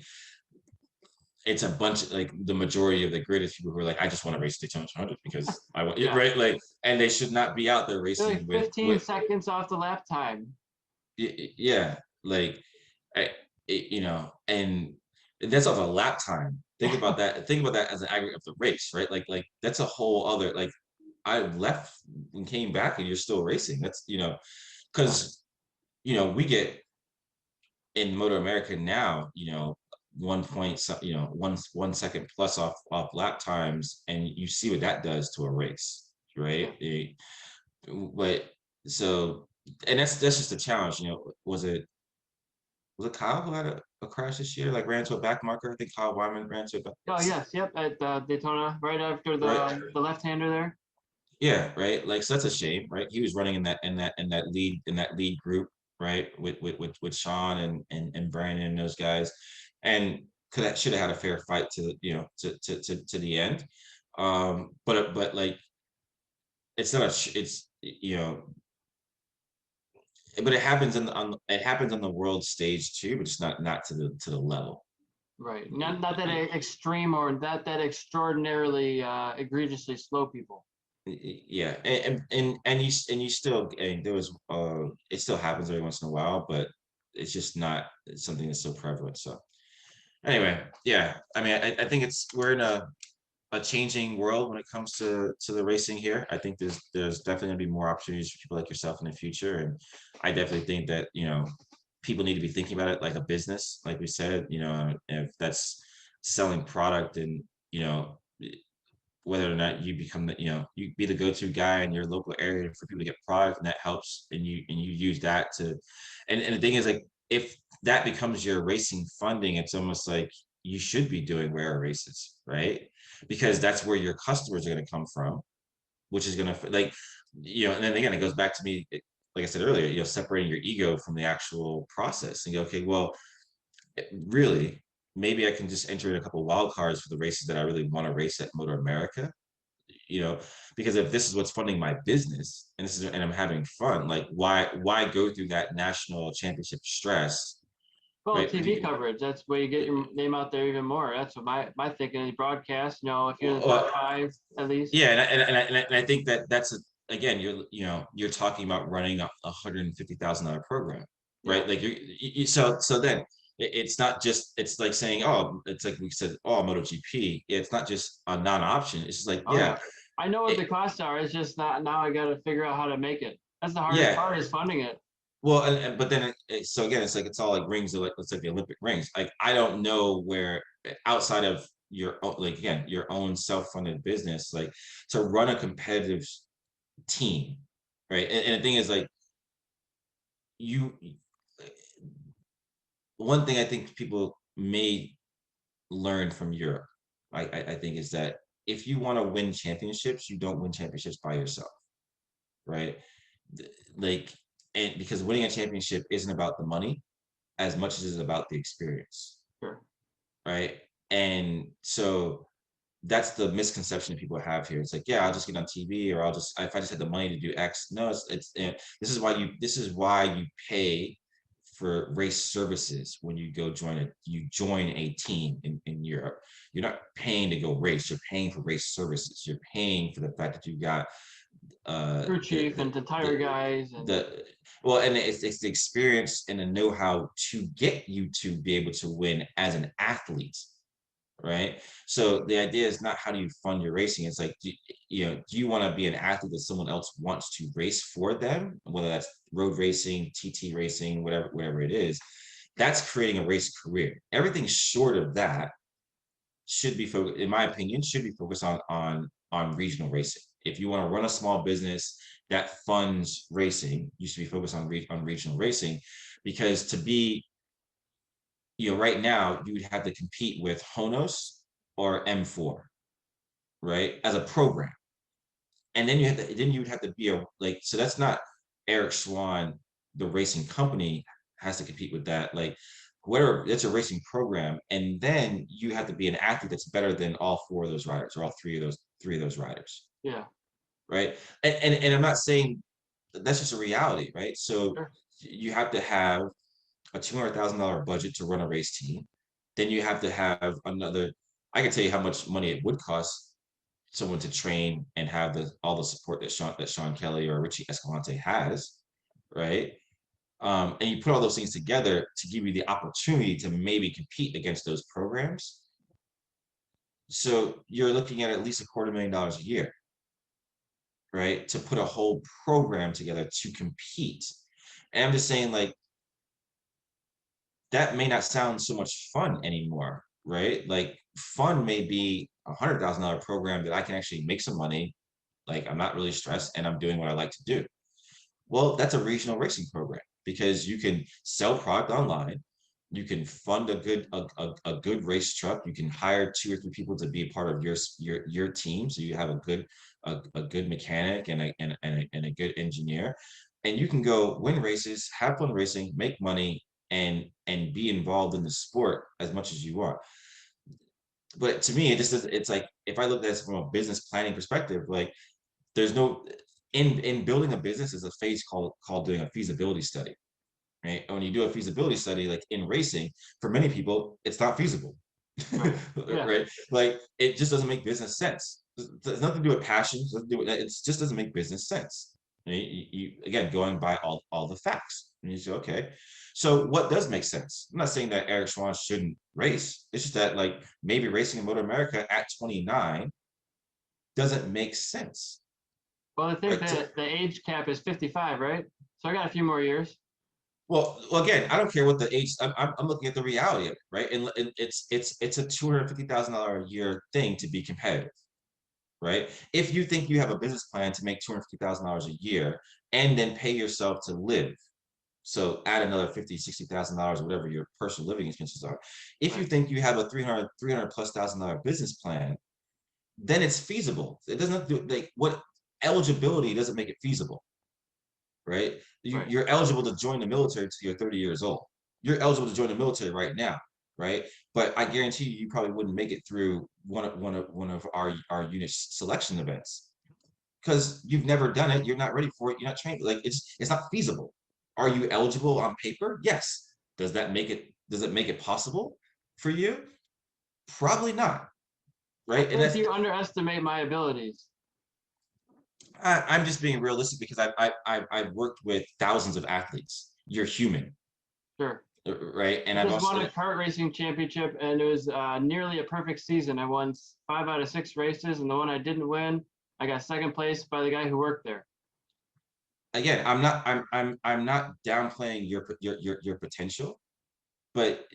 it's a bunch of, like, the majority of the grid is people who are like, I just want to race Daytona 200 because I want,
Yeah,
right? Like, and they should not be out there
they're
racing
like
with
15 seconds off the lap time.
yeah, like, I, and that's off a lap time. Think about that. Think about that as an aggregate of the race, right? Like that's a whole other, like, I left and came back and you're still racing. That's, because we get in Motor America now, 1 point, 1 second plus off lap times, and you see what that does to a race,
Yeah.
right? But so, and that's just a challenge. Was it Kyle who had a crash this year? Like, ran into a back marker. I think Kyle Wyman ran into a back.
Oh yes, yep, at Daytona, right after
Right.
the left-hander there.
Yeah. Right. Like, so that's a shame, right? He was running in that lead group, right? With Swahn and Brandon and those guys, and should have had a fair fight to the end. But like, it's not it's but it happens it happens on the world stage too, but it's not to the level.
Right. Not that extreme or that extraordinarily egregiously slow people.
Yeah, and you still, and there was it still happens every once in a while, but it's just not something that's so prevalent. So anyway, yeah, I mean, I think we're in a changing world when it comes to the racing here. I think there's definitely gonna be more opportunities for people like yourself in the future, and I definitely think that people need to be thinking about it like a business, like we said. If that's selling product, and whether or not you become you be the go-to guy in your local area for people to get product, and that helps, and you use that to, and the thing is, like, if that becomes your racing funding, it's almost like you should be doing rare races, right? Because that's where your customers are going to come from, which is going to, like, and then again, it goes back to me, like I said earlier, separating your ego from the actual process and go, okay, well, really, maybe I can just enter in a couple wild cards for the races that I really want to race at Motor America, you know because if this is what's funding my business, and I'm having fun, like, why go through that national championship stress,
Well,
right?
TV coverage, that's where you get your name out there even more. That's what my thinking is. Broadcast, if you're in the top
Well,
five at least.
yeah, and I think that's again, you're talking about running a $150,000 program,
Yeah.
right? Like, so then it's not just, it's like saying, oh, it's like we said, oh, MotoGP, it's not just a non-option. It's just like,
Oh
yeah,
yeah. I know what the
it,
costs are. It's just not now. I got to figure out how to make it. That's the hardest
yeah.
part is funding it.
Well, but then so again, it's like, it's all like rings. It's like the Olympic rings. Like, I don't know where, outside of like, again, your own self-funded business, like, to run a competitive team, right? And the thing is, like, you, one thing I think people may learn from Europe, I think, is that if you want to win championships, you don't win championships by yourself, right? Like, and because winning a championship isn't about the money as much as it's about the experience,
Sure.
right? And so that's the misconception that people have here. It's like, yeah, I'll just get on TV, or if I just had the money to do X. No, this is why you pay for race services when you join a team in Europe. You're not paying to go race, you're paying for race services. You're paying for the fact that you got
Crew chief and the tire guys and
the well, and it's the experience and the know-how to get you to be able to win as an athlete, right? So the idea is not how do you fund your racing. It's like, do you want to be an athlete that someone else wants to race for them, whether that's road racing, TT racing, whatever it is. That's creating a race career. Everything short of that should be focused, in my opinion, should be focused on regional racing. If you want to run a small business that funds racing, you should be focused on regional racing, because to be, right now you would have to compete with Honos or M4, right, as a program, and then you would have to be so that's not Eric Swahn, the racing company has to compete with that, like whatever, that's a racing program, and then you have to be an athlete that's better than all four of those riders or all three of those riders,
yeah,
right? And I'm not saying that's just a reality, right? So
sure.
you have to have a $200,000 budget to run a race team. Then you have to have another. I can tell you how much money it would cost someone to train and have all the support that Sean Kelly or Richie Escalante has, right? And you put all those things together to give you the opportunity to maybe compete against those programs. So you're looking at least $250,000 a year, right, to put a whole program together to compete. And I'm just saying, like, that may not sound so much fun anymore, right? Like, fun may be $100,000 program that I can actually make some money. Like, I'm not really stressed and I'm doing what I like to do. Well, that's a regional racing program because you can sell product online. You can fund a good race truck. You can hire 2 or 3 people to be a part of your team. So you have a good mechanic and a good engineer, and you can go win races, have fun racing, make money, and be involved in the sport as much as you want. But to me, it's like, if I look at this from a business planning perspective, like, there's no, in building a business is a phase called doing a feasibility study, right? And when you do a feasibility study, like in racing, for many people, it's not feasible,
Right. Yeah.
right? Like, it just doesn't make business sense. There's nothing to do with passion. It just doesn't make business sense. You again, going by all the facts, and you say, okay, so what does make sense? I'm not saying that Eric Schwann shouldn't race. It's just that, like, maybe racing in Motor America at 29 doesn't make sense,
Well, I think
right?
that the age cap is 55, right? So I got a few more years.
Well, again, I don't care what the age. I'm looking at the reality of it, right? And it's a $250,000 a year thing to be competitive, right? If you think you have a business plan to make $250,000 a year and then pay yourself to live, so add another $50,000, $60,000, whatever your personal living expenses are. If you
Right.
think you have a 300 plus $1,000 business plan, then it's feasible. It doesn't do, like, what eligibility doesn't make it feasible, right?
Right.
You're eligible to join the military until you're 30 years old. You're eligible to join the military right now, right? But I guarantee you probably wouldn't make it through one of our unit selection events because you've never done it. You're not ready for it. You're not trained. Like, it's not feasible. Are you eligible on paper? Yes. Does it make it possible for you? Probably not,
I
right? And
think
that's,
you underestimate my abilities.
I'm just being realistic because I've worked with thousands of athletes. You're human,
Sure.
right?
I
And I've
just
also,
won a kart racing championship, and it was nearly a perfect season. I won 5 out of 6 races, and the one I didn't win, I got second place by the guy who worked there.
again, I'm not downplaying your potential, but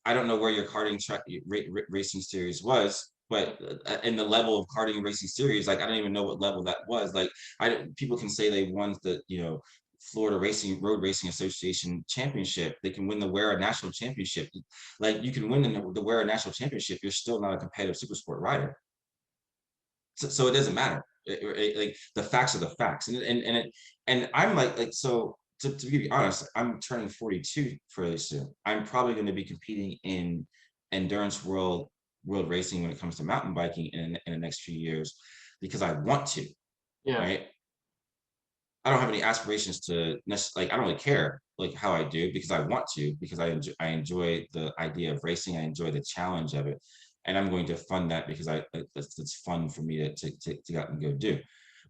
I don't know where your karting track racing series was, but in the level of karting racing series, like, I don't even know what level that was. Like, people can say they won the Florida Racing Road Racing Association championship. They can win the WERA National Championship. Like, you can win the WERA National Championship. You're still not a competitive super sport rider. So it doesn't matter. Like, the facts are the facts, and I'm like so. To be honest, I'm turning 42 fairly soon. I'm probably going to be competing in endurance world racing when it comes to mountain biking in the next few years because I want to,
Yeah.
right? I don't have any aspirations to necessarily, like, I don't really care like how I do because I want to, because I enjoy the idea of racing. I enjoy the challenge of it. And I'm going to fund that because it's fun for me to go out and go do.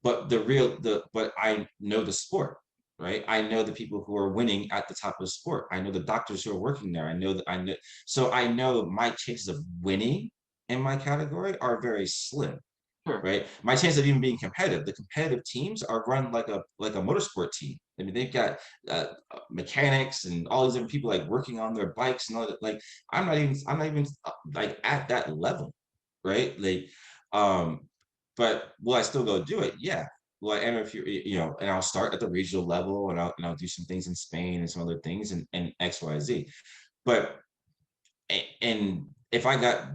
But but I know the sport, right? I know the people who are winning at the top of the sport. I know the doctors who are working there. So I know my chances of winning in my category are very slim,
Sure.
right? My chance of even being competitive, the competitive teams are run like a motorsport team. I mean, they've got mechanics and all these different people like working on their bikes and all that. Like, I'm not even like at that level, right? Like, but will I still go do it? Yeah. Well, and if you know, and I'll start at the regional level, and I'll do some things in Spain and some other things and X, Y, Z. But and if I got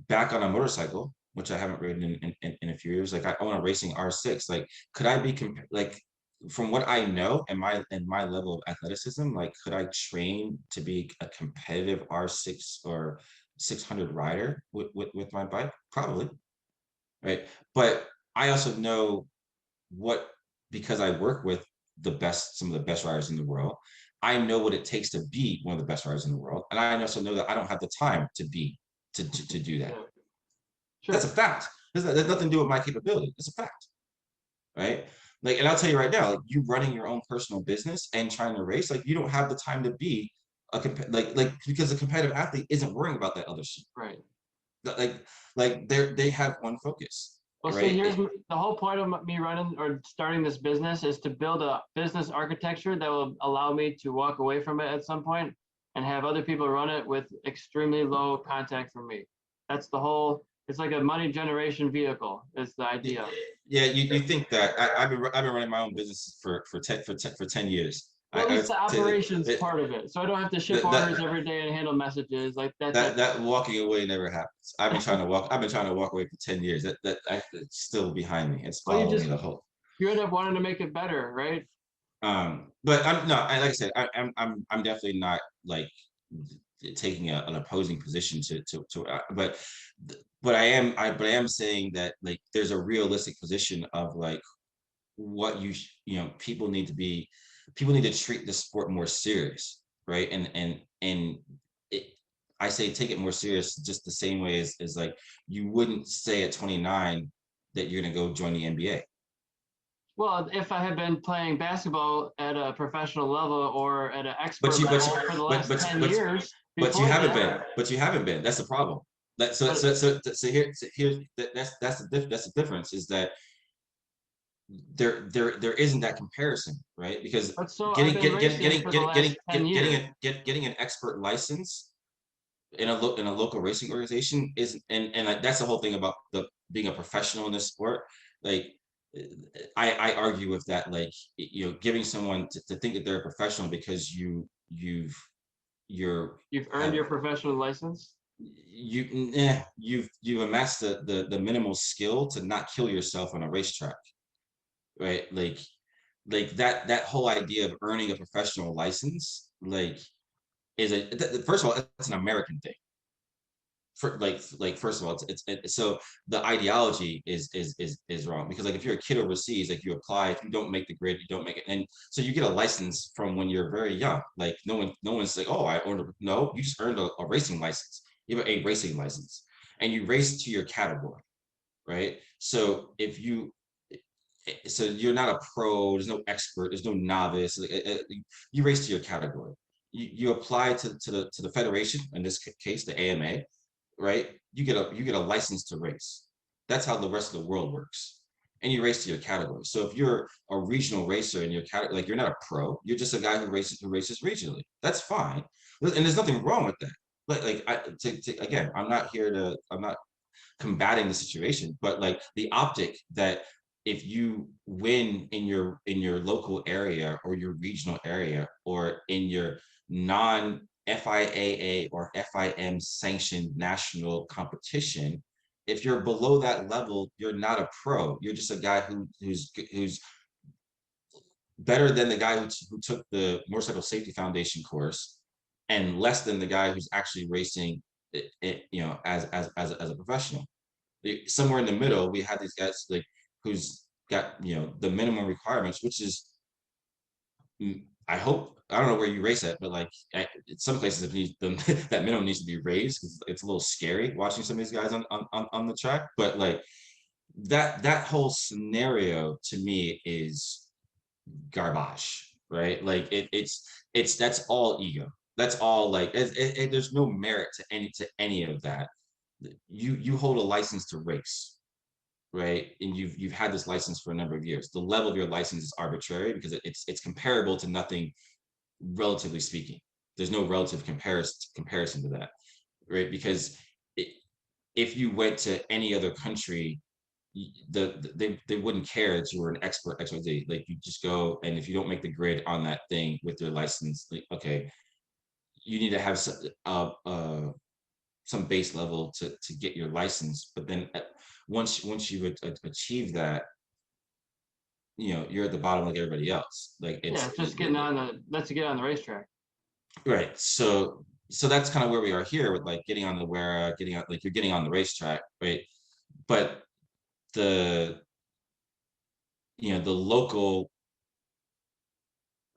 back on a motorcycle, which I haven't ridden in a few years, like I own a racing R6, like could I be like from what I know and my level of athleticism, like could I train to be a competitive R6 or 600 rider with my bike? Probably, right? But I also know what, because I work with some of the best riders in the world, I know what it takes to be one of the best riders in the world, and I also know that I don't have the time to be to do that.
Yeah.
That's a
Sure.
fact. There's nothing to do with my capability. It's a fact, right? Like, and I'll tell you right now, like you running your own personal business and trying to race, like you don't have the time to be like because a competitive athlete isn't worrying about that other shit.
Right.
Like they have one focus,
Well, see,
right?
the whole point of me running or starting this business is to build a business architecture that will allow me to walk away from it at some point and have other people run it with extremely low contact from me. That's the whole, it's like a money generation vehicle is the idea.
Yeah, you think that I've been running my own business for 10 years.
Well, at
I
least
would
the
say
operations
that
part of it. So I don't have to ship
that
orders
that
every day and handle messages like that.
that walking away never happens. I've been trying to walk away for 10 years. It's still behind me. It's
Well,
following me the whole.
you end up wanting to make it better, right?
But I'm no, like I said, I'm definitely not like taking an opposing position but I am saying that like there's a realistic position of like what you know people need to treat the sport more serious, right? And it, I say take it more serious just the same way as like you wouldn't say at 29 that you're gonna go join the NBA.
Well, if I had been playing basketball at a professional level or at an
But
expert
you but
level for the
but
last
but
10
but
years
but you
before
haven't
that,
been. But you haven't been. That's the problem. That
but
that's the difference is that there isn't that comparison, right? Because
but so I've been racing for the last 10 years.
getting an expert license in a local racing organization is and like that's the whole thing about the being a professional in this sport. Like I argue with that, like you know, giving someone to think that they're a professional because you're
You've earned
have
your professional license.
you've amassed the minimal skill to not kill yourself on a racetrack, right? Like that whole idea of earning a professional license like first of all it's an American thing. For like first of all so the ideology is wrong because like if you're a kid overseas, like you apply, if you don't make the grid you don't make it, and so you get a license from when you're very young. Like no one's like, oh, I earned no, you just earned a racing license. You have a racing license and you race to your category, right? So if you so you're not a pro, there's no expert, there's no novice, you race to your category. You apply to the federation, in this case the AMA, right? You get a license to race. That's how the rest of the world works. And you race to your category. So if you're a regional racer in your category, like you're not a pro, you're just a guy who races regionally. That's fine, and there's nothing wrong with that. Again, I'm not combating the situation, but like the optic that if you win in your local area or your regional area or in your non FIAA or FIM sanctioned national competition, if you're below that level, you're not a pro. You're just a guy who's better than the guy who took the Motorcycle Safety Foundation course, and less than the guy who's actually racing you know, as a professional. Somewhere in the middle, we have these guys like who's got, you know, the minimum requirements, which is I hope, I don't know where you race at, but like in some places that minimum needs to be raised because it's a little scary watching some of these guys on the track. But like that whole scenario to me is garbage, right? Like it's that's all ego. That's all like there's no merit to any of that. You hold a license to race, right? And you've had this license for a number of years. The level of your license is arbitrary because it's comparable to nothing, relatively speaking. There's no relative comparison to that, right? Because it, if you went to any other country, they wouldn't care that you were an expert XYZ. Like you just go, and if you don't make the grid on that thing with your license, like, okay, you need to have some base level to get your license. But then once you achieve that, you're at the bottom like everybody else. Like
Yeah,
it's
it's just getting on that's to get on the racetrack.
right. So that's kind of where we are here with like getting on the where getting on, like you're getting on the racetrack, right? But the the local,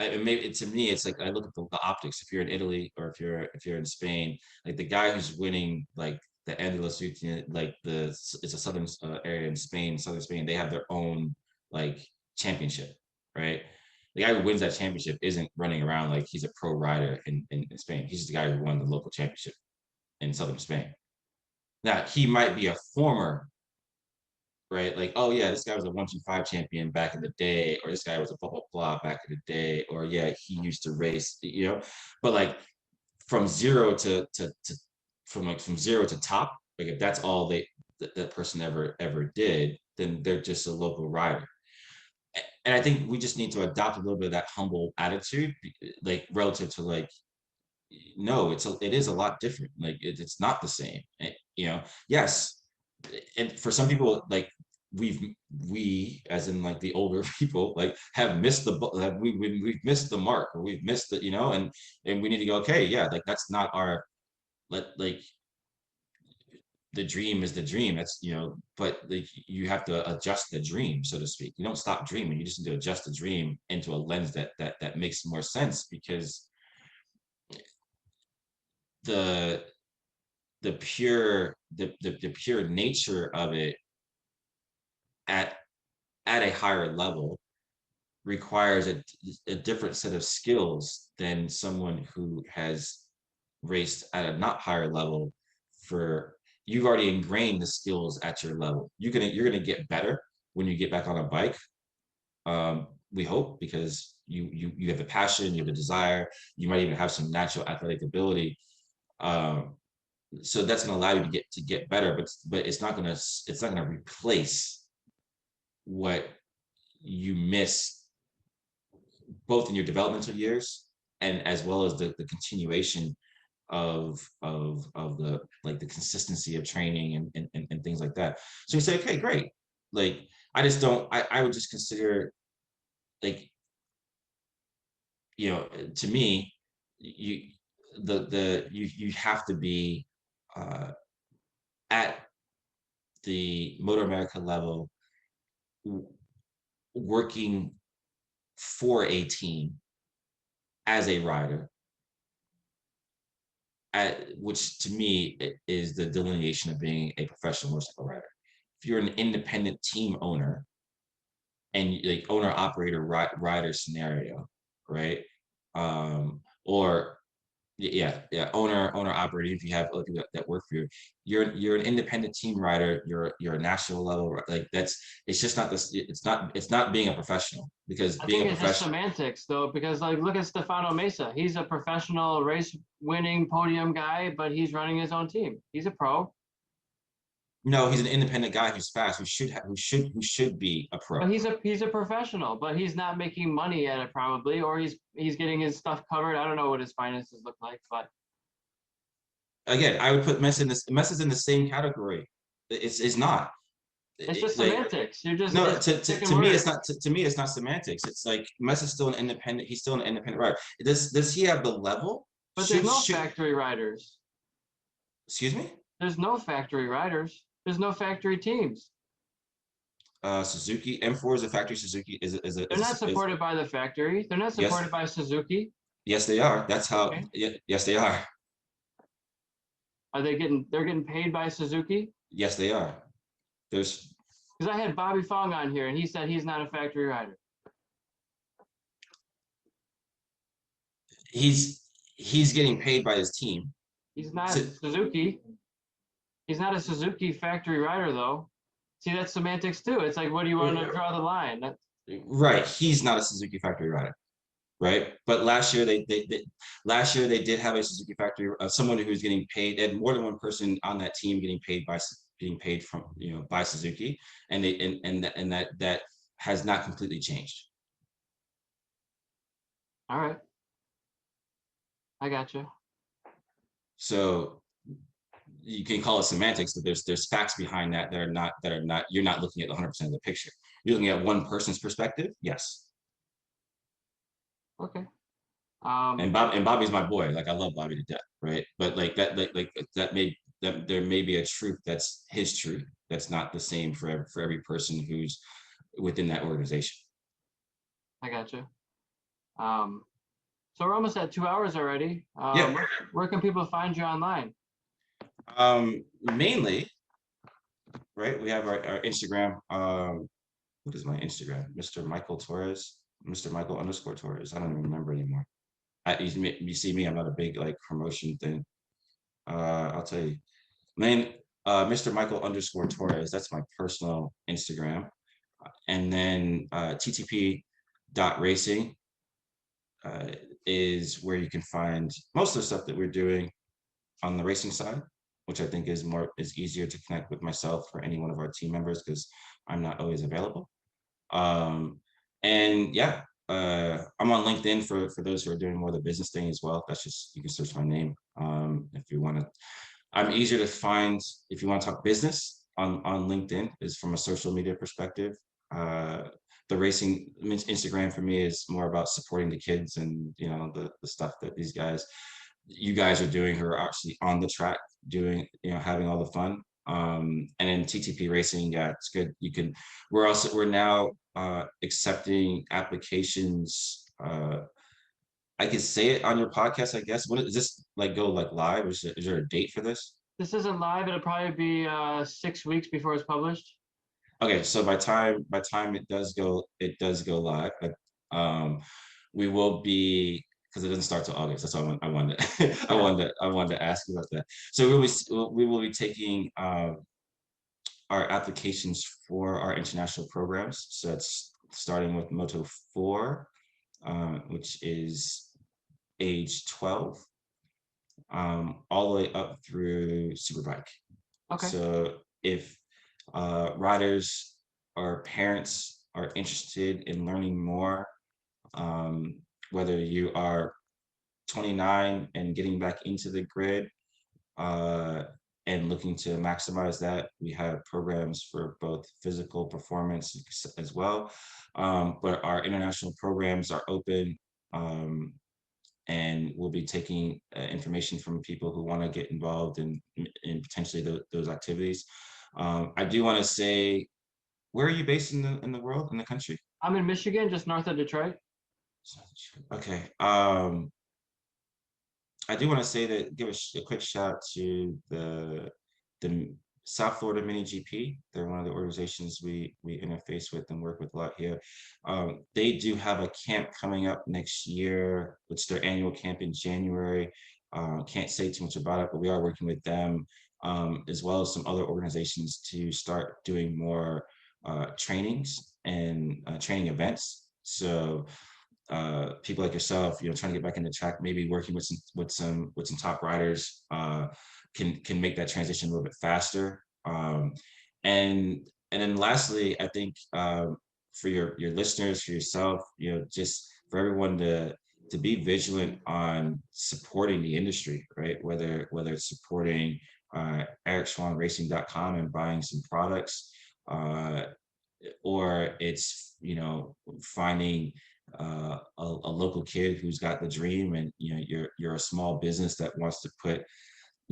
maybe to me it's like I look at the optics. If you're in Italy or if you're in Spain, like the guy who's winning like the Andalusia, like it's a southern area in Spain, southern Spain, they have their own like championship, right? The guy who wins that championship isn't running around like he's a pro rider in Spain. He's just the guy who won the local championship in southern Spain. Now he might be a former, right? Like, oh yeah, this guy was a 125 champion back in the day, or this guy was a blah blah blah back in the day, or yeah, he used to race, But like from zero to from zero to top, like if that's all that person ever did, then they're just a local rider. And I think we just need to adopt a little bit of that humble attitude, like relative to like, no, it is a lot different. Like it's not the same. Yes, and for some people, like we as in like the older people like have missed we've missed the mark, or we've missed the, and we need to go, okay, yeah, like that's not our, like the dream is the dream. That's, but like you have to adjust the dream, so to speak. You don't stop dreaming. You just need to adjust the dream into a lens that makes more sense, because the the pure nature of it at a higher level requires a different set of skills than someone who has raced at a not higher level. For You've already ingrained the skills at your level. You're gonna get better when you get back on a bike. We hope, because you have the passion, you have the desire, you might even have some natural athletic ability. um, so that's going to allow you to get better, but it's not going to replace what you miss, both in your developmental years and as well as the continuation of the, like the consistency of training and things like that. So you say, okay, great. Like I just don't, I would just consider, like, to me, you you have to be uh, at the Motor America level, working for a team as a rider, which to me is the delineation of being a professional motorcycle rider. If you're an independent team owner, and like owner operator rider scenario, right? Or yeah, owner operator. If you have other people that work for you, you're an independent team rider. You're a national level, like that's, it's just not this. It's not being a professional, because
I
being a
think it's just
professional.
semantics though, because like look at Stefano Mesa. He's a professional race winning podium guy, but he's running his own team. He's a pro,
No, he's an independent guy who's fast, who should be a pro.
but he's a professional, but he's not making money at it probably, or he's getting his stuff covered. I don't know what his finances look like, but
Again, I would put Mess is in the same category. It's not.
it's just
Like,
semantics. You're just
no,
it's
to
picking
me it's
words.
not, to me it's not semantics. It's like Mess is still an independent, he's still an independent writer. Does he have the level?
But there's no
Should
factory riders.
Excuse me?
There's no factory riders. There's no factory teams.
Suzuki M4 is a factory. Suzuki
They're not
is
supported by the factory. They're not
yes,
supported by Suzuki.
yes they are. That's how.
Okay.
Yes they are.
Are they getting? They're getting paid by Suzuki?
Yes they are. There's
Because I had Bobby Fong on here, and he said he's not a factory rider.
he's getting paid by his team.
He's not
So,
Suzuki. He's not a Suzuki factory rider, though. See, that's semantics too. It's like, what do you want to draw the line?
right, he's not a Suzuki factory rider, right? But last year last year they did have a Suzuki factory, someone who was getting paid, and more than one person on that team getting paid from by Suzuki, and they and that has not completely changed.
All right, I got you.
So you can call it semantics, but there's facts behind that that are not you're not looking at 100% of the picture. You're looking at one person's perspective, yes.
Okay.
And Bobby's my boy. Like I love Bobby to death, right? But that there may be a truth that's his truth that's not the same for every person who's within that organization.
I got you. So we're almost at 2 hours already.
Yeah.
Where can people find you online?
Mainly, right? We have our Instagram. What is my Instagram? Mr. Michael Torres, Mr. Michael underscore Torres. I don't even remember anymore. You see me, I'm not a big like promotion thing. I'll tell you. Mr. Michael underscore Torres. That's my personal Instagram. And then TTP dot racing is where you can find most of the stuff that we're doing on the racing side, which I think is easier to connect with myself or any one of our team members because I'm not always available. And yeah, I'm on LinkedIn for those who are doing more of the business thing as well. That's just, you can search my name. If you want to, I'm easier to find if you want to talk business on LinkedIn is from a social media perspective. The racing Instagram for me is more about supporting the kids and the stuff that you guys are doing who are actually on the track doing, having all the fun. And then TTP racing, yeah, it's good. We're now accepting applications. I could say it on your podcast, I guess. What is this like go like live? Is there a date for this?
This isn't live. It'll probably be 6 weeks before it's published.
Okay, so by time it does go live, but we will be, because it doesn't start till August. That's all I wanted I wanted to ask you about that. So we will be taking our applications for our international programs. So it's starting with Moto 4, which is age 12, all the way up through Superbike.
Okay.
So if riders or parents are interested in learning more, whether you are 29 and getting back into the grid and looking to maximize that, we have programs for both physical performance as well. But our international programs are open, and we'll be taking information from people who want to get involved in potentially those activities. I do want to say, where are you based in the world, in the country?
I'm in Michigan, just north of Detroit.
Okay. I do want to say that give a quick shout to the South Florida Mini GP. They're one of the organizations we interface with and work with a lot here. They do have a camp coming up next year, which is their annual camp in January. Can't say too much about it, but we are working with them, as well as some other organizations to start doing more trainings and training events. So people like yourself, trying to get back into track, maybe working with some top riders, can make that transition a little bit faster. And then lastly, I think for your listeners, for yourself, just for everyone to be vigilant on supporting the industry, right? Whether it's supporting EricSwannRacing.com and buying some products, or it's finding a local kid who's got the dream, and you're a small business that wants to put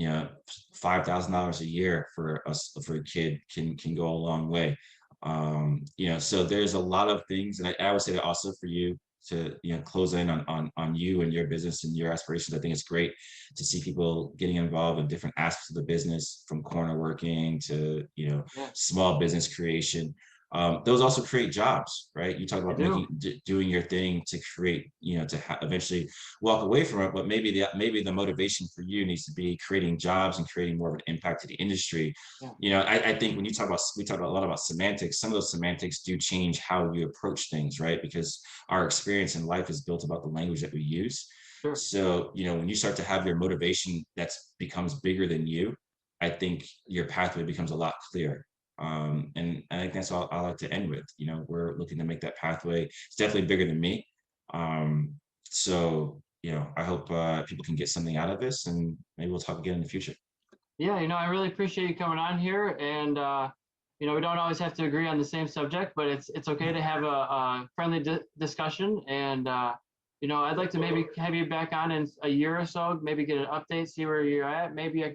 $5,000 a year for a kid can go a long way. So there's a lot of things, and I would say that also for you to close in on you and your business and your aspirations. I think it's great to see people getting involved in different aspects of the business, from corner working to
Yeah,
small business creation. Those also create jobs, right? You talk
I
about
do.
doing your thing to create, to eventually walk away from it. But maybe the motivation for you needs to be creating jobs and creating more of an impact to the industry.
Yeah,
I think when we talk a lot about semantics. Some of those semantics do change how you approach things, right? Because our experience in life is built about the language that we use.
sure.
So, when you start to have your motivation that becomes bigger than you, I think your pathway becomes a lot clearer. And I think that's all I like to end with. We're looking to make that pathway. It's definitely bigger than me. So, I hope people can get something out of this, and maybe we'll talk again in the future.
Yeah, I really appreciate you coming on here, and we don't always have to agree on the same subject, but it's okay to have a friendly discussion. And I'd like to maybe have you back on in a year or so, maybe get an update, see where you're at. Maybe I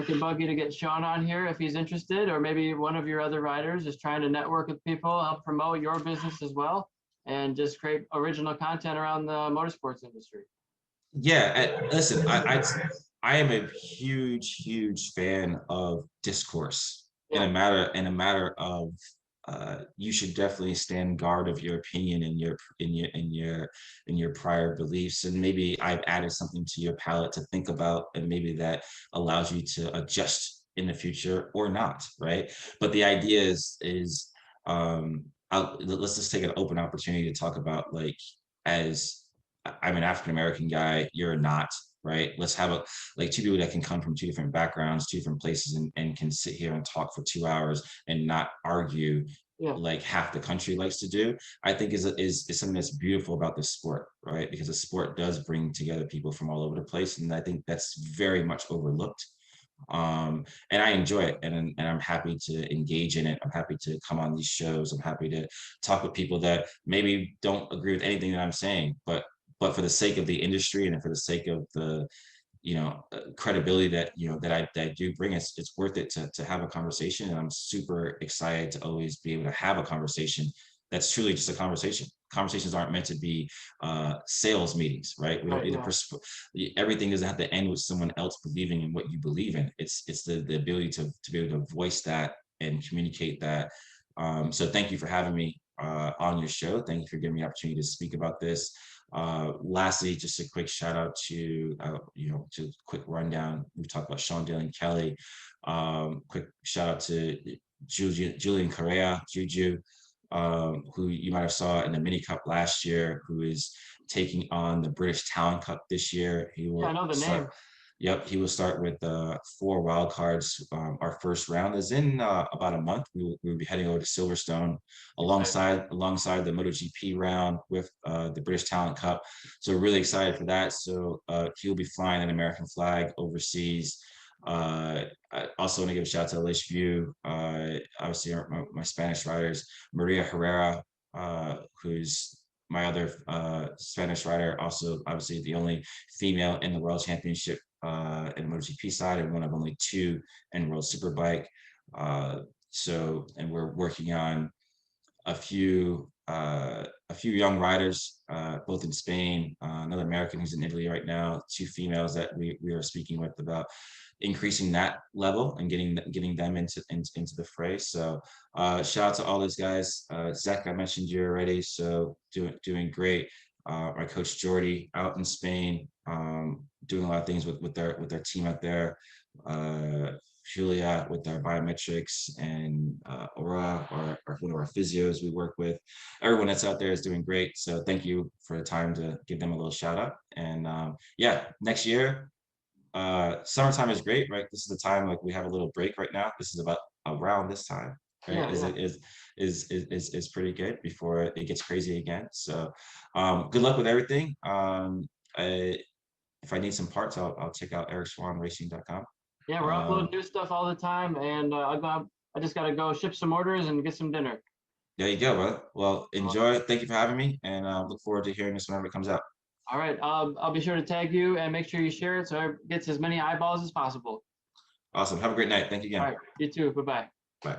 can bug you to get Sean on here if he's interested, or maybe one of your other riders is trying to network with people, help promote your business as well, and just create original content around the motorsports industry.
Yeah, listen, I am a huge fan of discourse in
Yeah,
a matter of you should definitely stand guard of your opinion and your prior beliefs, and maybe I've added something to your palette to think about, and maybe that allows you to adjust in the future or not, right? But the idea is let's just take an open opportunity to talk about, like, as I'm an African American guy, you're not, right? Let's have two people that can come from two different backgrounds, two different places, and can sit here and talk for 2 hours and not argue
yeah,
like half the country likes to do. I think is something that's beautiful about this sport, right? Because the sport does bring together people from all over the place, and I think that's very much overlooked. And I enjoy it, and I'm happy to engage in it. I'm happy to come on these shows. I'm happy to talk with people that maybe don't agree with anything that I'm saying, but for the sake of the industry and for the sake of the credibility that that I do bring, it's worth it to have a conversation. And I'm super excited to always be able to have a conversation that's truly just a conversation. Conversations aren't meant to be sales meetings, right? We don't
right,
need
yeah.
everything doesn't have to end with someone else believing in what you believe in. It's the ability to be able to voice that and communicate that. So thank you for having me on your show. Thank you for giving me the opportunity to speak about this. Lastly, just a quick shout out to quick rundown. We talked about Sean Dillon Kelly. Quick shout out to Julian Correa, Juju, who you might have saw in the Mini Cup last year, who is taking on the British Talent Cup this year. He
Yeah, I
will
know the
start.
name.
Yep, he will start with 4 wild cards. Our first round is in about a month. We will be heading over to Silverstone
Exciting.
alongside the MotoGP round with the British Talent Cup. So we're really excited for that. So he'll be flying an American flag overseas. I also want to give a shout out to Alish View, obviously my Spanish riders, Maria Herrera, who's my other Spanish rider, also obviously the only female in the World Championship in the MotoGP side, and one of only two in World Superbike. And we're working on a few young riders, both in Spain, another American who's in Italy right now, two females that we are speaking with about increasing that level and getting them into the fray. So shout out to all those guys. Zach, I mentioned you already, so doing great. My coach Jordy out in Spain, doing a lot of things with their team out there. Julia with our biometrics, and Aura, or one of our physios we work with. Everyone that's out there is doing great. So thank you for the time to give them a little shout out. And yeah, next year, summertime is great, right? This is the time, like, we have a little break right now. This is about around this time, right?
Yeah, yeah.
Is pretty good before it gets crazy again. So good luck with everything. If I need some parts, I'll check out ericswanracing.com.
Yeah, we're uploading new stuff all the time, and I just got to go ship some orders and get some dinner.
There you go, brother. Well,
Awesome.
enjoy. Thank you for having me, and look forward to hearing this whenever it comes out.
All right, I'll be sure to tag you and make sure you share it so it gets as many eyeballs as possible.
Awesome. Have a great night. Thank you
All
again.
right, you too. Bye-bye.
Bye.